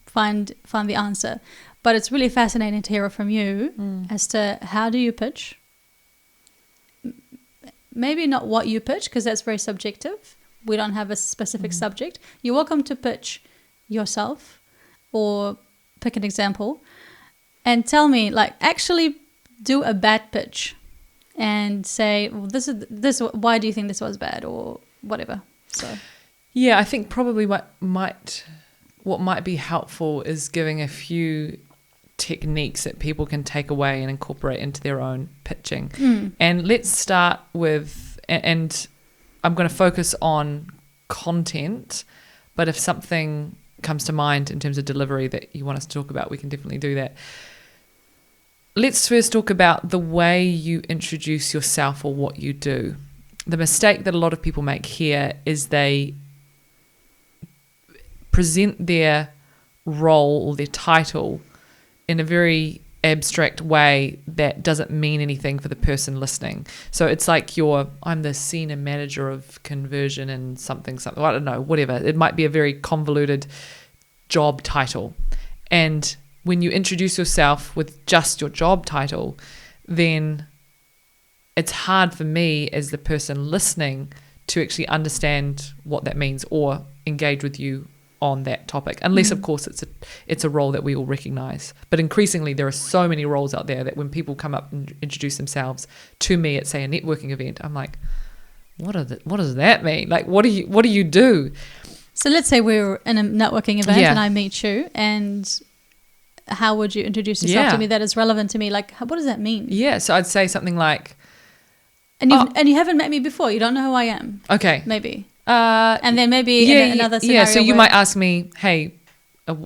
find the answer. But it's really fascinating to hear from you as to how do you pitch. Maybe not what you pitch, because that's very subjective. We don't have a specific subject. You're welcome to pitch yourself or pick an example and tell me, like, actually do a bad pitch and say, well, this why do you think this was bad, or whatever. So yeah, I think probably what might be helpful is giving a few techniques that people can take away and incorporate into their own pitching. And let's start with, and I'm going to focus on content, but if something comes to mind in terms of delivery that you want us to talk about, we can definitely do that. Let's first talk about the way you introduce yourself or what you do. The mistake that a lot of people make here is they present their role or their title in a very abstract way that doesn't mean anything for the person listening. So it's like I'm the senior manager of conversion and something, I don't know, whatever. It might be a very convoluted job title. And when you introduce yourself with just your job title, then it's hard for me as the person listening to actually understand what that means or engage with you on that topic, unless of course it's a role that we all recognize. But increasingly there are so many roles out there that when people come up and introduce themselves to me at, say, a networking event, I'm like, what does that mean? Like, what do you do? So let's say we're in a networking event and I meet you, and how would you introduce yourself to me that is relevant to me? Like, what does that mean? Yeah, so I'd say something like, and you haven't met me before, you don't know who I am. Okay, maybe. And then maybe in another scenario. Yeah, so you might ask me, hey,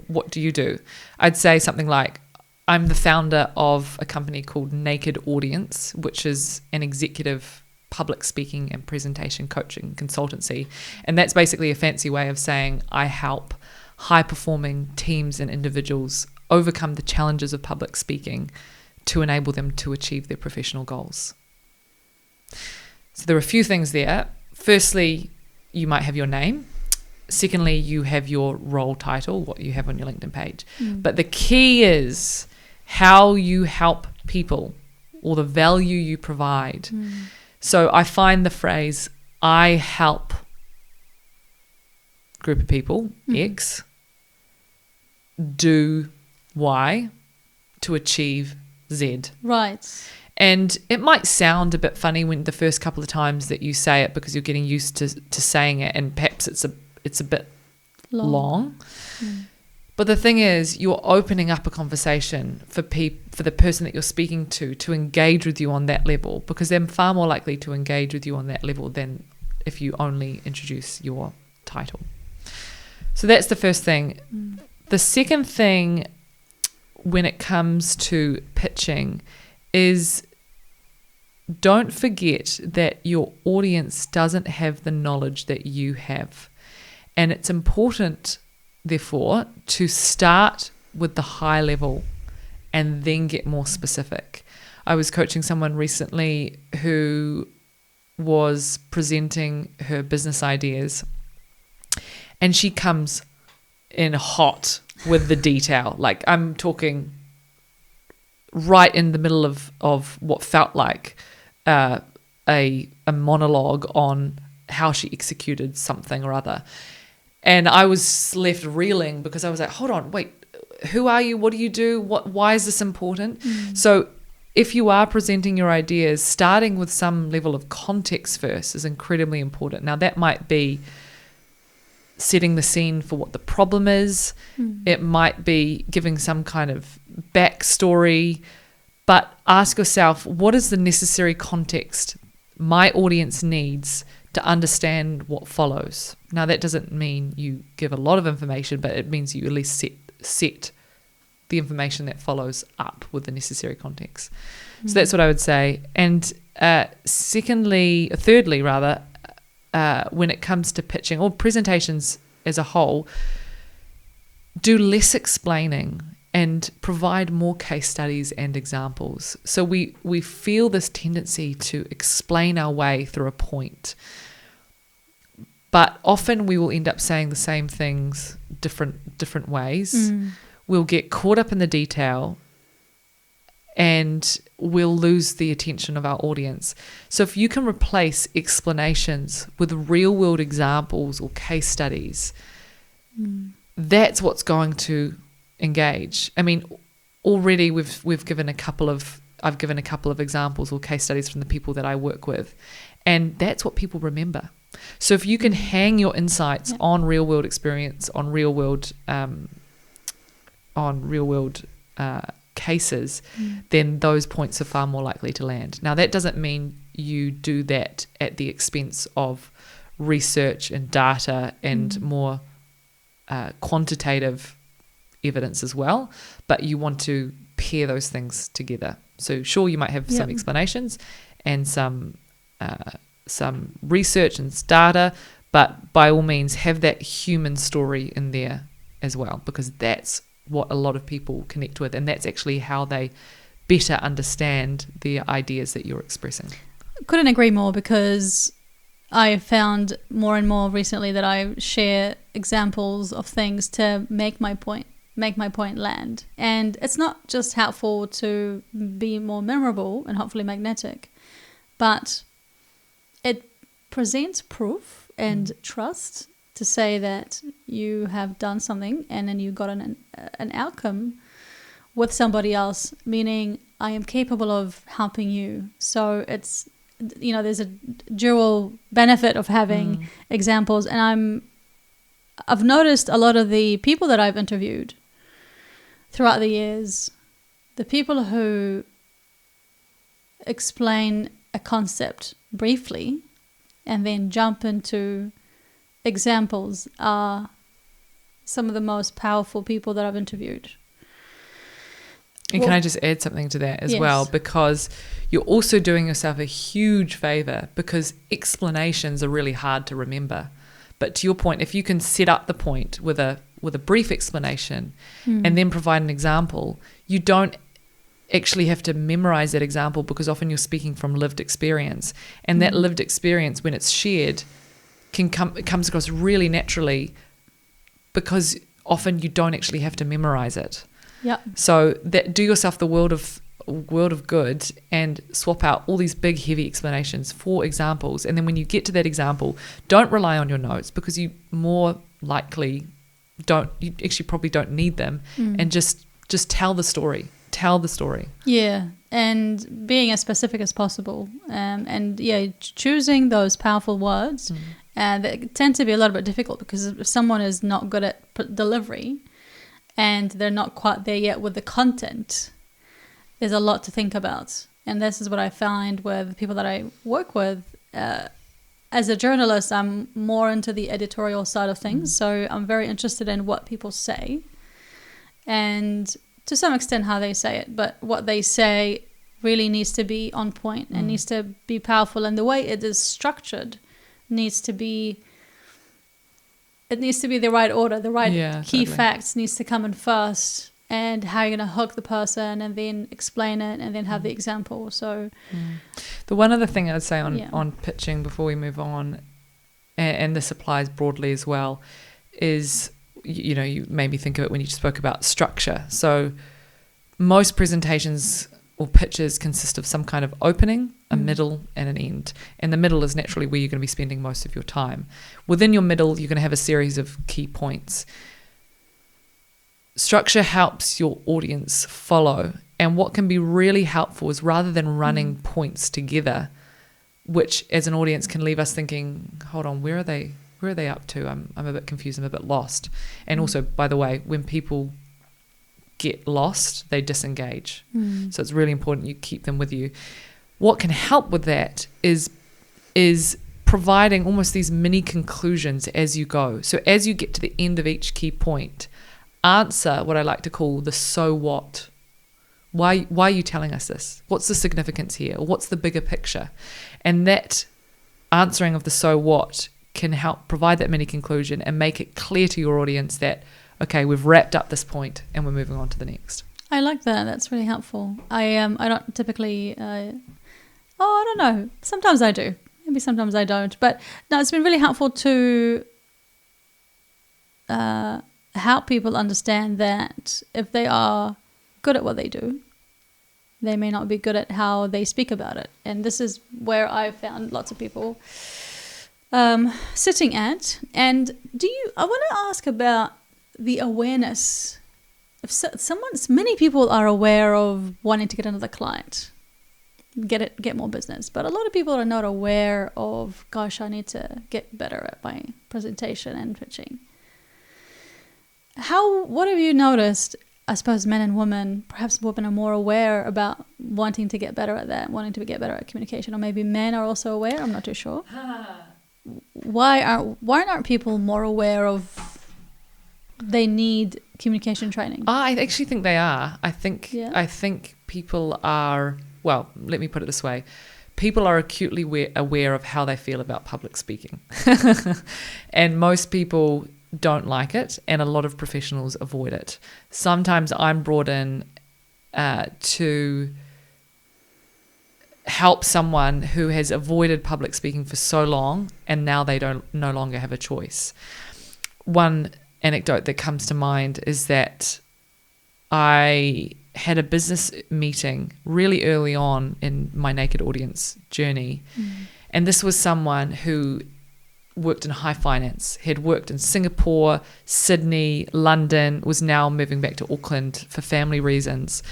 what do you do? I'd say something like, I'm the founder of a company called Naked Audience, which is an executive public speaking and presentation coaching consultancy. And that's basically a fancy way of saying I help high-performing teams and individuals overcome the challenges of public speaking to enable them to achieve their professional goals. So there are a few things there. Firstly, you might have your name. Secondly, you have your role title, what you have on your LinkedIn page. But the key is how you help people or the value you provide. So I find the phrase, I help group of people, X, do Y to achieve Z. Right. And it might sound a bit funny when the first couple of times that you say it because you're getting used to saying it, and perhaps it's a bit long. But the thing is, you're opening up a conversation for the person that you're speaking to engage with you on that level, because they're far more likely to engage with you on that level than if you only introduce your title. So that's the first thing. The second thing when it comes to pitching is, don't forget that your audience doesn't have the knowledge that you have. And it's important, therefore, to start with the high level and then get more specific. I was coaching someone recently who was presenting her business ideas, and she comes in hot with the detail. Like, I'm talking right in the middle of what felt like a monologue on how she executed something or other. And I was left reeling because I was like, hold on, wait, who are you? What do you do? Why is this important? So if you are presenting your ideas, starting with some level of context first is incredibly important. Now, that might be setting the scene for what the problem is. It might be giving some kind of backstory. But ask yourself, what is the necessary context my audience needs to understand what follows? Now, that doesn't mean you give a lot of information, but it means you at least set the information that follows up with the necessary context. So that's what I would say. And Thirdly, when it comes to pitching or presentations as a whole, do less explaining and provide more case studies and examples. So we feel this tendency to explain our way through a point, but often we will end up saying the same things different ways. We'll get caught up in the detail and we'll lose the attention of our audience. So if you can replace explanations with real world examples or case studies, that's what's going to engage. I mean, already I've given a couple of examples or case studies from the people that I work with, and that's what people remember. So if you can hang your insights on real world experience, on real world cases, then those points are far more likely to land. Now, that doesn't mean you do that at the expense of research and data and more quantitative evidence as well, but you want to pair those things together. So sure, you might have some explanations and some research and data, but by all means have that human story in there as well, because that's what a lot of people connect with, and that's actually how they better understand the ideas that you're expressing. Couldn't agree more, because I have found more and more recently that I share examples of things to make my point land. And it's not just helpful to be more memorable and hopefully magnetic, but it presents proof and trust to say that you have done something and then you got an outcome with somebody else, meaning I am capable of helping you. So it's, there's a dual benefit of having examples. And I've noticed a lot of the people that I've interviewed throughout the years, the people who explain a concept briefly and then jump into examples are some of the most powerful people that I've interviewed. And can I just add something to that as well? Because you're also doing yourself a huge favor, because explanations are really hard to remember. But to your point, if you can set up the point with a brief explanation and then provide an example, you don't actually have to memorize that example, because often you're speaking from lived experience, and that lived experience, when it's shared, it comes across really naturally, because often you don't actually have to memorize it. Yeah. So do yourself the world of good and swap out all these big heavy explanations for examples, and then when you get to that example, don't rely on your notes, because you more likely you actually probably don't need them, and just tell the story. Yeah, and being as specific as possible, and choosing those powerful words. They tend to be a little bit difficult, because if someone is not good at delivery and they're not quite there yet with the content, there's a lot to think about. And this is what I find with people that I work with. As a journalist, I'm more into the editorial side of things, so I'm very interested in what people say and to some extent how they say it, but what they say really needs to be on point and needs to be powerful, and the way it is structured needs to be the right order, the right key facts needs to come in first, and how you're going to hook the person and then explain it and then have the example. So the one other thing I'd say on pitching before we move on, and this applies broadly as well, is you made me think of it when you spoke about structure. So most presentations or pitches consist of some kind of opening, a middle, and an end. And the middle is naturally where you're going to be spending most of your time. Within your middle, you're going to have a series of key points. Structure helps your audience follow. And what can be really helpful is, rather than running points together, which as an audience can leave us thinking, hold on, where are they up to? I'm a bit confused, I'm a bit lost. And also, by the way, when people get lost, they disengage. So it's really important you keep them with you. What can help with that is providing almost these mini conclusions as you go. So as you get to the end of each key point, answer what I like to call the so what Why are you telling us this? What's the significance here? Or what's the bigger picture? And that answering of the so what can help provide that mini conclusion and make it clear to your audience that, okay, we've wrapped up this point and we're moving on to the next. I like that. That's really helpful. I don't typically. I don't know. Sometimes I do. Maybe sometimes I don't. But no, it's been really helpful to help people understand that if they are good at what they do, they may not be good at how they speak about it. And this is where I found lots of people sitting at. And I want to ask about the awareness. If many people are aware of wanting to get another client, get more business, but a lot of people are not aware of, gosh, I need to get better at my presentation and pitching. What have you noticed? I suppose men and women, perhaps women are more aware about wanting to get better at that, wanting to get better at communication, or maybe men are also aware. I'm not too sure. Why aren't people more aware of they need communication training? I actually think they are. I think people are, well, let me put it this way. People are acutely aware of how they feel about public speaking. And most people don't like it, and a lot of professionals avoid it. Sometimes I'm brought in to help someone who has avoided public speaking for so long, and now they no longer have a choice. One anecdote that comes to mind is that I had a business meeting really early on in my naked audience journey, and this was someone who worked in high finance, had worked in Singapore, Sydney, London, was now moving back to Auckland for family reasons.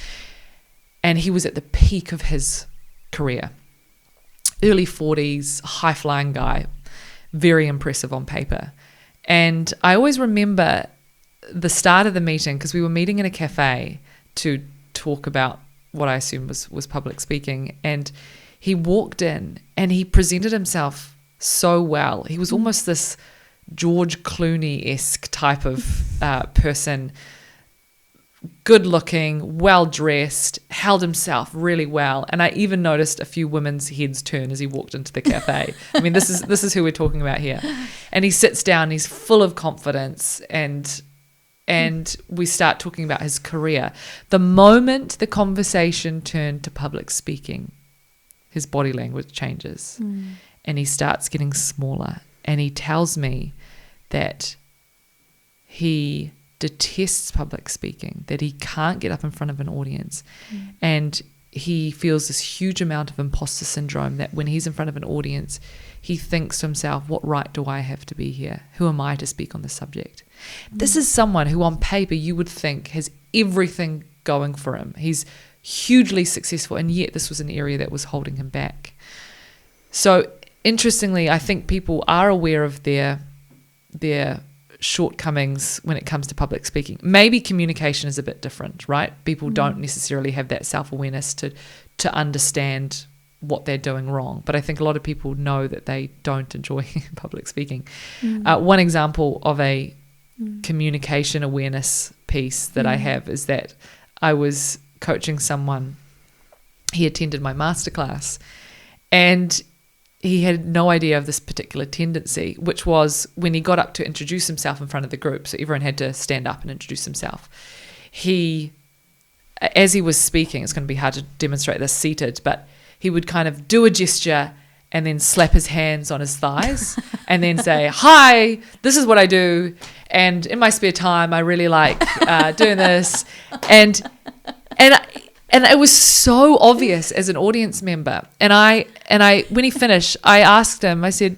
And he was at the peak of his career. Early 40s, high-flying guy, very impressive on paper. And I always remember the start of the meeting, because we were meeting in a cafe to talk about what I assume was public speaking. And he walked in and he presented himself so well. He was almost this George Clooney-esque type of person, good looking, well dressed, held himself really well. And I even noticed a few women's heads turn as he walked into the cafe. I mean, this is who we're talking about here. And he sits down, he's full of confidence, and we start talking about his career. The moment the conversation turned to public speaking, his body language changes. And he starts getting smaller, and he tells me that he detests public speaking, that he can't get up in front of an audience, and he feels this huge amount of imposter syndrome, that when he's in front of an audience, he thinks to himself, what right do I have to be here? Who am I to speak on the subject? This is someone who on paper you would think has everything going for him. He's hugely successful, and yet this was an area that was holding him back. So interestingly, I think people are aware of their shortcomings when it comes to public speaking. Maybe communication is a bit different, right? People don't necessarily have that self-awareness to understand what they're doing wrong. But I think a lot of people know that they don't enjoy public speaking. One example of a communication awareness piece that I have is that I was coaching someone. He attended my masterclass, and he had no idea of this particular tendency, which was when he got up to introduce himself in front of the group, so everyone had to stand up and introduce himself. As he was speaking, it's going to be hard to demonstrate this seated, but he would kind of do a gesture and then slap his hands on his thighs and then say, hi, this is what I do, and in my spare time, I really like doing this. And it was so obvious as an audience member. And I, when he finished, I asked him, I said,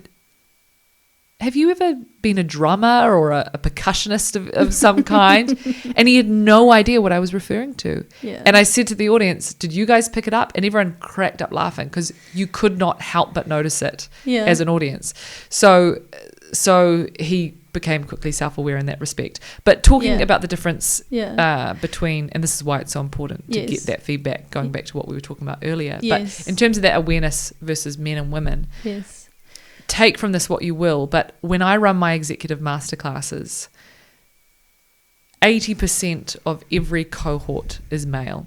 have you ever been a drummer or a percussionist of some kind? And he had no idea what I was referring to. Yeah. And I said to the audience, did you guys pick it up? And everyone cracked up laughing because you could not help but notice it as an audience. So he became quickly self-aware in that respect. But talking about the difference between, and this is why it's so important to get that feedback, going back to what we were talking about earlier. But in terms of that awareness versus men and women, take from this what you will, but when I run my executive masterclasses, 80% of every cohort is male.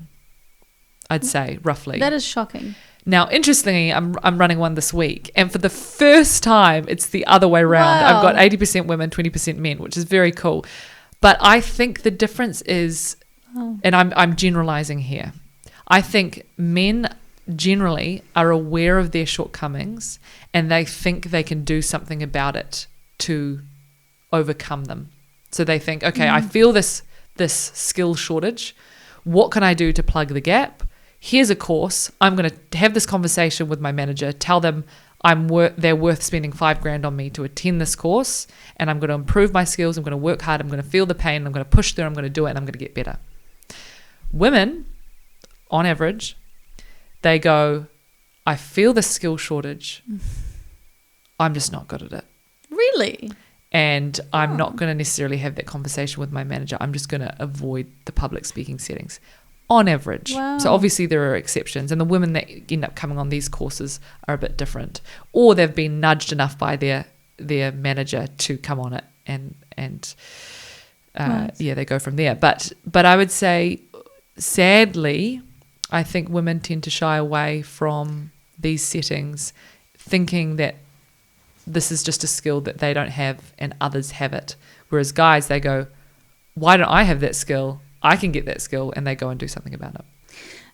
I'd say, roughly. That is shocking. Now, interestingly, I'm running one this week, and for the first time, it's the other way around. Wow. I've got 80% women, 20% men, which is very cool. But I think the difference is, and I'm generalizing here, I think men generally are aware of their shortcomings, and they think they can do something about it to overcome them. So they think, okay, I feel this skill shortage. What can I do to plug the gap? Here's a course. I'm going to have this conversation with my manager, tell them they're worth spending $5,000 on me to attend this course, and I'm going to improve my skills. I'm going to work hard. I'm going to feel the pain. I'm going to push through. I'm going to do it, and I'm going to get better. Women, on average, they go, I feel the skill shortage. I'm just not good at it. Really? And I'm not going to necessarily have that conversation with my manager. I'm just going to avoid the public speaking settings. On average. Wow. So obviously there are exceptions, and the women that end up coming on these courses are a bit different, or they've been nudged enough by their manager to come on it, and Right. they go from there. But I would say, sadly, I think women tend to shy away from these settings, thinking that this is just a skill that they don't have and others have it, whereas guys, they go, why don't I have that skill? I can get that skill, and they go and do something about it.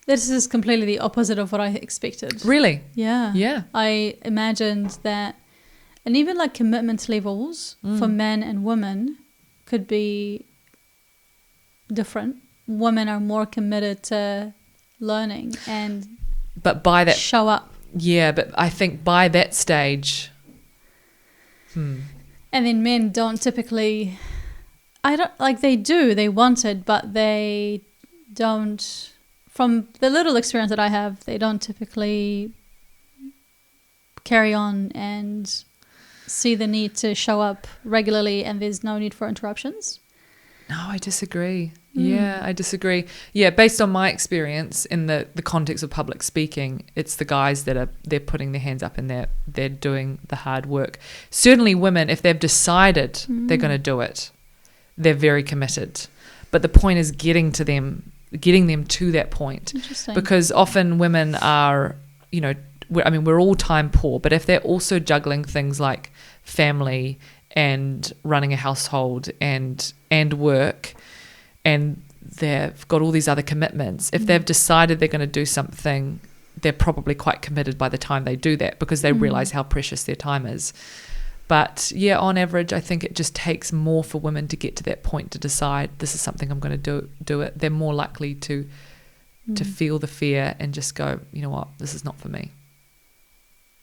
This is completely the opposite of what I expected. Really? Yeah. Yeah. I imagined that, and even like commitment levels for men and women could be different. Women are more committed to learning and But by that, show up. yeah, but I think by that stage, And then men don't typically, they want it, but they don't, from the little experience that I have, they don't typically carry on and see the need to show up regularly, and there's no need for interruptions. no, I disagree. Yeah, I disagree. Yeah, based on my experience in the context of public speaking, it's the guys that they're putting their hands up and they're doing the hard work. Certainly women, if they've decided they're going to do it, they're very committed. But the point is getting them to that point. Interesting. Because often women are, we're all time poor, but if they're also juggling things like family and running a household and work, and they've got all these other commitments, if they've decided they're going to do something, they're probably quite committed by the time they do that, because they realize how precious their time is. But yeah, on average, I think it just takes more for women to get to that point to decide, this is something I'm going to do it. They're more likely to feel the fear and just go, you know what, this is not for me.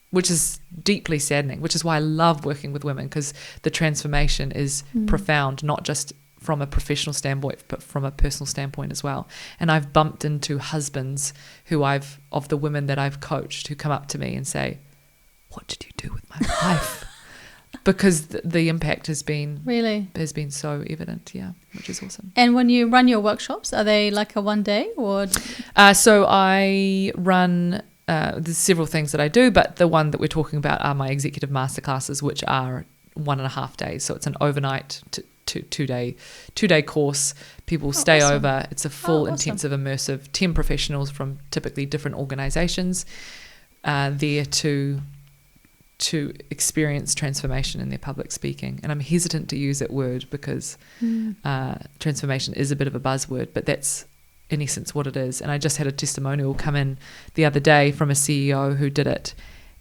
Which is deeply saddening, which is why I love working with women, because the transformation is profound, not just from a professional standpoint, but from a personal standpoint as well. And I've bumped into husbands of the women that I've coached, who come up to me and say, what did you do with my life? Because the impact has been so evident, yeah, which is awesome. And when you run your workshops, are they like a one day or? So I run, there's several things that I do, but the one that we're talking about are my executive masterclasses, which are 1.5 days. So it's an overnight two-day course. People stay awesome. over. It's a full, awesome. intensive, immersive, 10 professionals from typically different organizations there to experience transformation in their public speaking. And I'm hesitant to use that word because transformation is a bit of a buzzword, but that's in essence what it is. And I just had a testimonial come in the other day from a CEO who did it,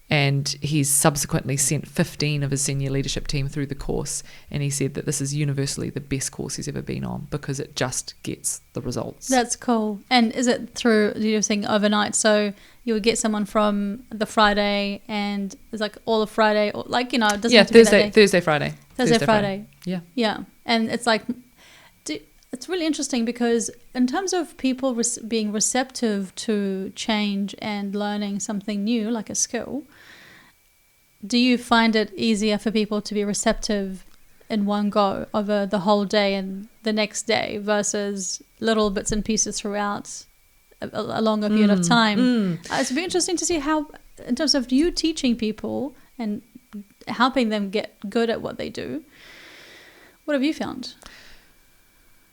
and he's subsequently sent 15 of his senior leadership team through the course, and he said that this is universally the best course he's ever been on because it just gets the results. That's cool. And is it through, you're saying overnight, so you would get someone from the Friday and it's like all of Friday, or like, it doesn't have to be that day. Thursday, Friday. Friday. Yeah. And it's like, it's really interesting because in terms of people being receptive to change and learning something new, like a skill, do you find it easier for people to be receptive in one go over the whole day and the next day versus little bits and pieces throughout a longer period of time? It's be interesting to see how, in terms of you teaching people and helping them get good at what they do, what have you found?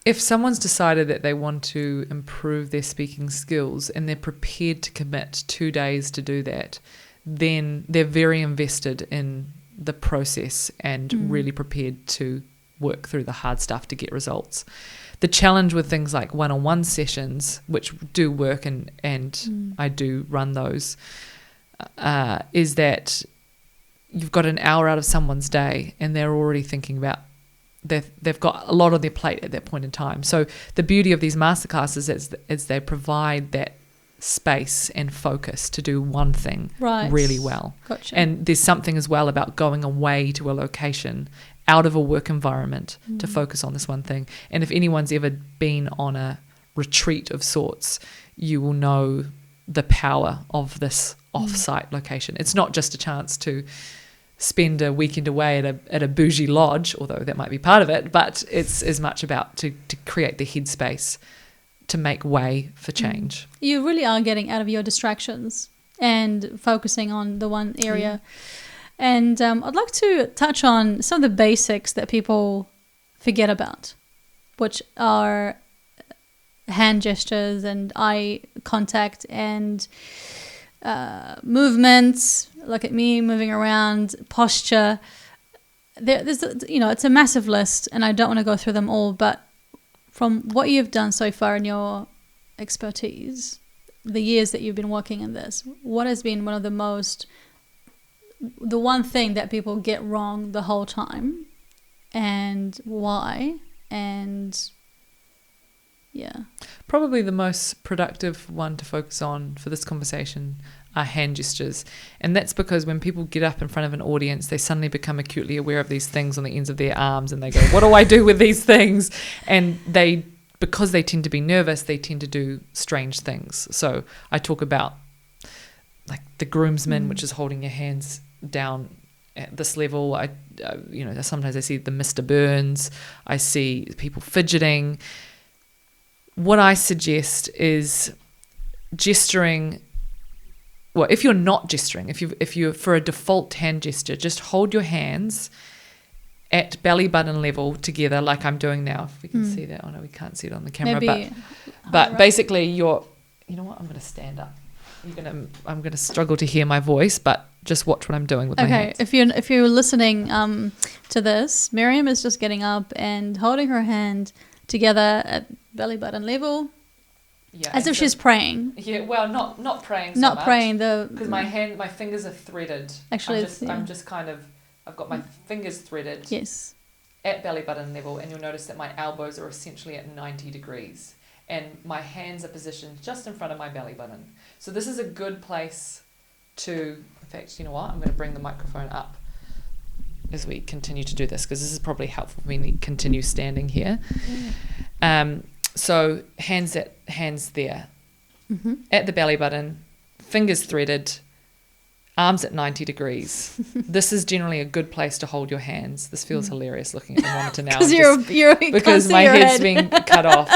if someone's decided that they want to improve their speaking skills and they're prepared to commit 2 days to do that, then they're very invested in the process and really prepared to work through the hard stuff to get results. The challenge with things like one-on-one sessions, which do work and I do run those, is that you've got an hour out of someone's day and they're already thinking about, they've got a lot on their plate at that point in time. So the beauty of these masterclasses is they provide that space and focus to do one thing really well. Gotcha. And there's something as well about going away to a location out of a work environment to focus on this one thing. And if anyone's ever been on a retreat of sorts, you will know the power of this off-site location. It's not just a chance to spend a weekend away at a bougie lodge, although that might be part of it, but it's as much about to create the headspace to make way for change. You really are getting out of your distractions and focusing on the one area. And I'd like to touch on some of the basics that people forget about, which are hand gestures and eye contact and movements. Look at me moving around, posture. There's it's a massive list, and I don't want to go through them all. But from what you've done so far in your expertise, the years that you've been working in this, what has been the one thing that people get wrong the whole time, and why? And probably the most productive one to focus on for this conversation are hand gestures. And that's because when people get up in front of an audience, they suddenly become acutely aware of these things on the ends of their arms, and they go, what do I do with these things? And because they tend to be nervous, they tend to do strange things. So I talk about like the groomsman, which is holding your hands down at this level. Sometimes I see the Mr. Burns. I see people fidgeting. What I suggest is gesturing. Well, if you're not gesturing, if you're for a default hand gesture, just hold your hands at belly button level together, like I'm doing now. If we can see that. Oh no, we can't see it on the camera. But basically, you know what? I'm going to stand up. I'm going to struggle to hear my voice, but just watch what I'm doing with my hands. If you're listening to this, Miriam is just getting up and holding her hand together at belly button level. Yeah, as if she's praying. Yeah, well, not praying so not much. Praying, because my fingers are threaded. Actually, I've got my fingers threaded. Yes. At belly button level, and you'll notice that my elbows are essentially at 90 degrees, and my hands are positioned just in front of my belly button. So this is a good place to. In fact, you know what? I'm going to bring the microphone up as we continue to do this, because this is probably helpful for me to continue standing here. So hands there, at the belly button, fingers threaded, arms at 90 degrees. This is generally a good place to hold your hands. This feels hilarious looking at the monitor now. Because my head's being cut off.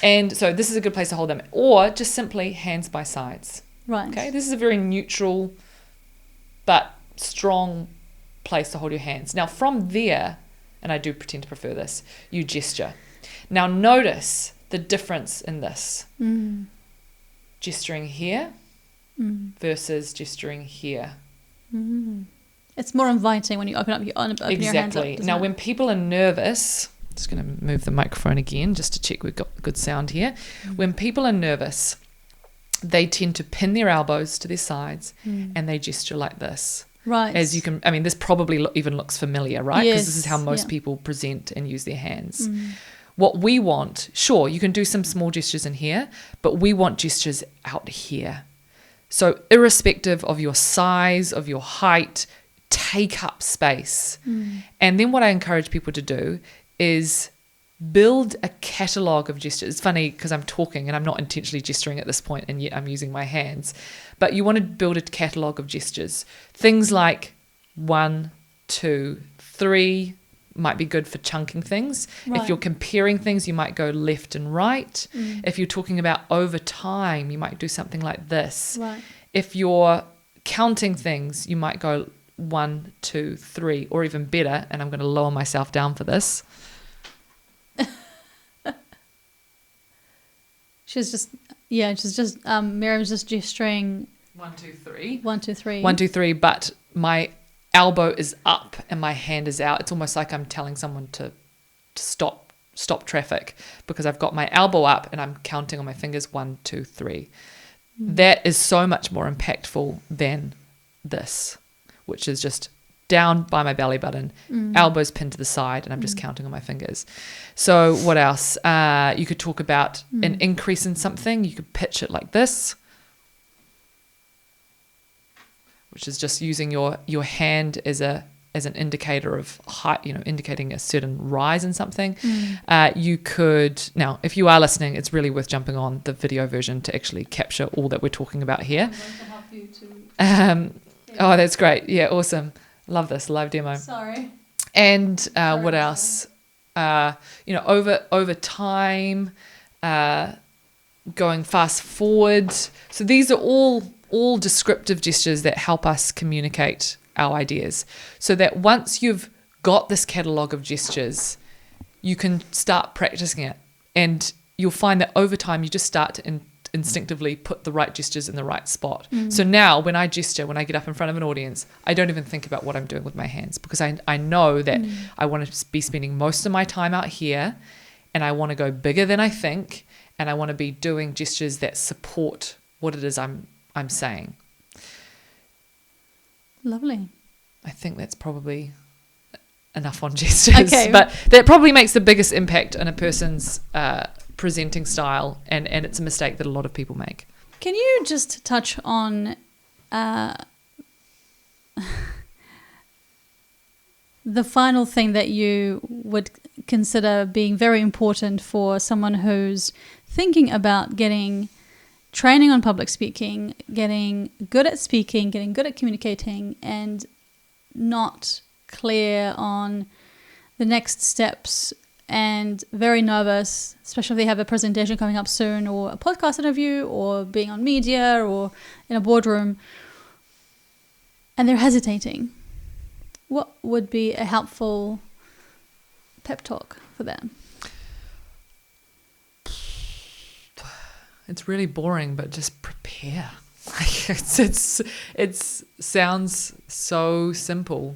And so this is a good place to hold them. Or just simply hands by sides. Right. Okay, this is a very neutral but strong place to hold your hands. Now from there, and I do pretend to prefer this, you gesture. Now notice the difference in this. Gesturing here versus gesturing here. It's more inviting when you open your hands up. Exactly. Now when people are nervous, I'm just going to move the microphone again just to check we've got good sound here. When people are nervous, they tend to pin their elbows to their sides and they gesture like this. Right. As you can, this probably even looks familiar, right? Because Yes. this is how most people present and use their hands. What we want, sure, you can do some small gestures in here, but we want gestures out here. So irrespective of your size, of your height, take up space. And then what I encourage people to do is build a catalogue of gestures. It's funny because I'm talking and I'm not intentionally gesturing at this point, and yet I'm using my hands. But you want to build a catalogue of gestures. Things like 1, 2, 3 might be good for chunking things. Right. If you're comparing things, you might go left and right. If you're talking about over time, you might do something like this. Right. If you're counting things, you might go 1, 2, 3, or even better, and I'm going to lower myself down for this. She's just Miriam's just gesturing 1, 2, 3. 1, 2, 3. 1, 2, 3, but my elbow is up and my hand is out. It's almost like I'm telling someone to stop traffic, because I've got my elbow up and I'm counting on my fingers 1, 2, 3. That is so much more impactful than this, which is just down by my belly button, elbows pinned to the side, and I'm just counting on my fingers. So what else? You could talk about an increase in something. You could pitch it like this, which is just using your hand as an indicator of height, indicating a certain rise in something. You could, now, if you are listening, it's really worth jumping on the video version to actually capture all that we're talking about here. I'm going to help you to... Oh, that's great. Yeah, awesome. Love this live demo. Sorry. And what else? Over time, going fast forward. So these are all descriptive gestures that help us communicate our ideas, so that once you've got this catalogue of gestures, you can start practicing it, and you'll find that over time you just start to instinctively put the right gestures in the right spot. So now when I gesture, when I get up in front of an audience, I don't even think about what I'm doing with my hands, because I know that I want to be spending most of my time out here, and I want to go bigger than I think, and I want to be doing gestures that support what it is I'm saying. Lovely. I think that's probably enough on gestures, Okay. but that probably makes the biggest impact in a person's presenting style, and it's a mistake that a lot of people make. Can you just touch on the final thing that you would consider being very important for someone who's thinking about getting training on public speaking, getting good at speaking, getting good at communicating, and not clear on the next steps, and very nervous, especially if they have a presentation coming up soon, or a podcast interview, or being on media, or in a boardroom, and they're hesitating? What would be a helpful pep talk for them? It's really boring, but just prepare. It sounds so simple,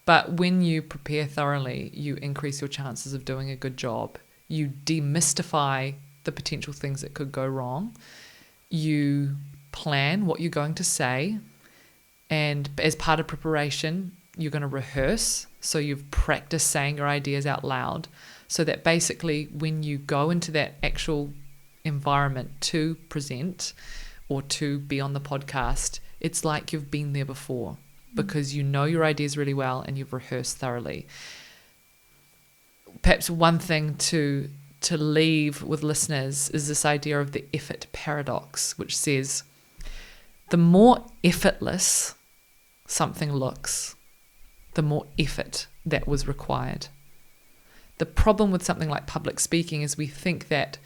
but when you prepare thoroughly, you increase your chances of doing a good job. You demystify the potential things that could go wrong. You plan what you're going to say, and as part of preparation, you're going to rehearse. So you've practiced saying your ideas out loud, so that basically when you go into that actual environment to present or to be on the podcast, it's like you've been there before, because you know your ideas really well and you've rehearsed thoroughly. Perhaps one thing to leave with listeners is this idea of the effort paradox, which says the more effortless something looks, the more effort that was required. The problem with something like public speaking is we think that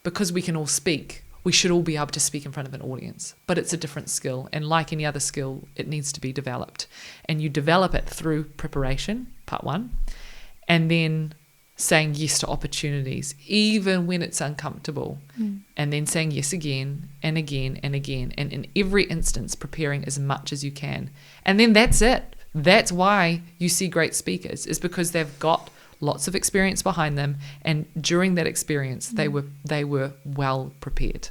because we can all speak, we should all be able to speak in front of an audience. But it's a different skill, and like any other skill, it needs to be developed. And you develop it through preparation, part one, and then saying yes to opportunities, even when it's uncomfortable, and then saying yes again and again and again. And in every instance, preparing as much as you can. And then that's it. That's why you see great speakers, is because they've got lots of experience behind them, and during that experience they were well prepared.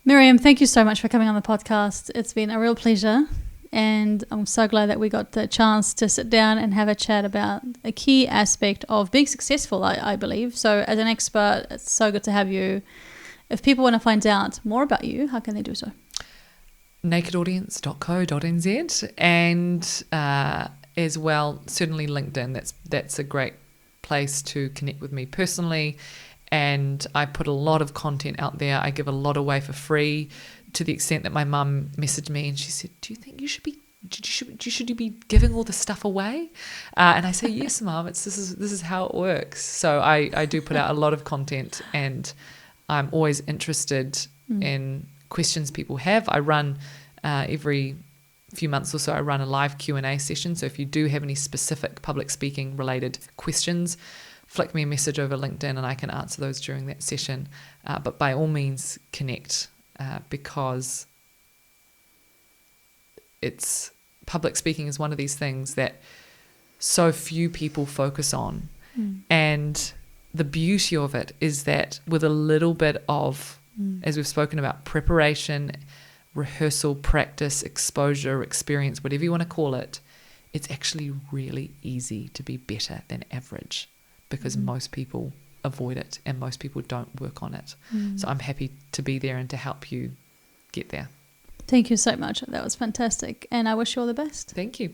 Miriam, thank you so much for coming on the podcast. It's been a real pleasure, and I'm so glad that we got the chance to sit down and have a chat about a key aspect of being successful, I believe. So as an expert, it's so good to have you. If people want to find out more about you, how can they do so? nakedaudience.co.nz, and as well, certainly LinkedIn. That's a great place to connect with me personally, and I put a lot of content out there. I give a lot away for free, to the extent that my mum messaged me and she said, "Do you think you should be giving all this stuff away?" And I say, "Yes, Mum. This is how it works." So I do put out a lot of content, and I'm always interested in questions people have. I run every few months or so, I run a live Q&A session. So if you do have any specific public speaking related questions, flick me a message over LinkedIn and I can answer those during that session. But by all means, connect because public speaking is one of these things that so few people focus on. And the beauty of it is that with a little bit of, as we've spoken about, preparation, rehearsal, practice, exposure, experience, whatever you want to call it, it's actually really easy to be better than average because most people avoid it and most people don't work on it. So I'm happy to be there and to help you get there. Thank you so much. That was fantastic. And I wish you all the best. Thank you.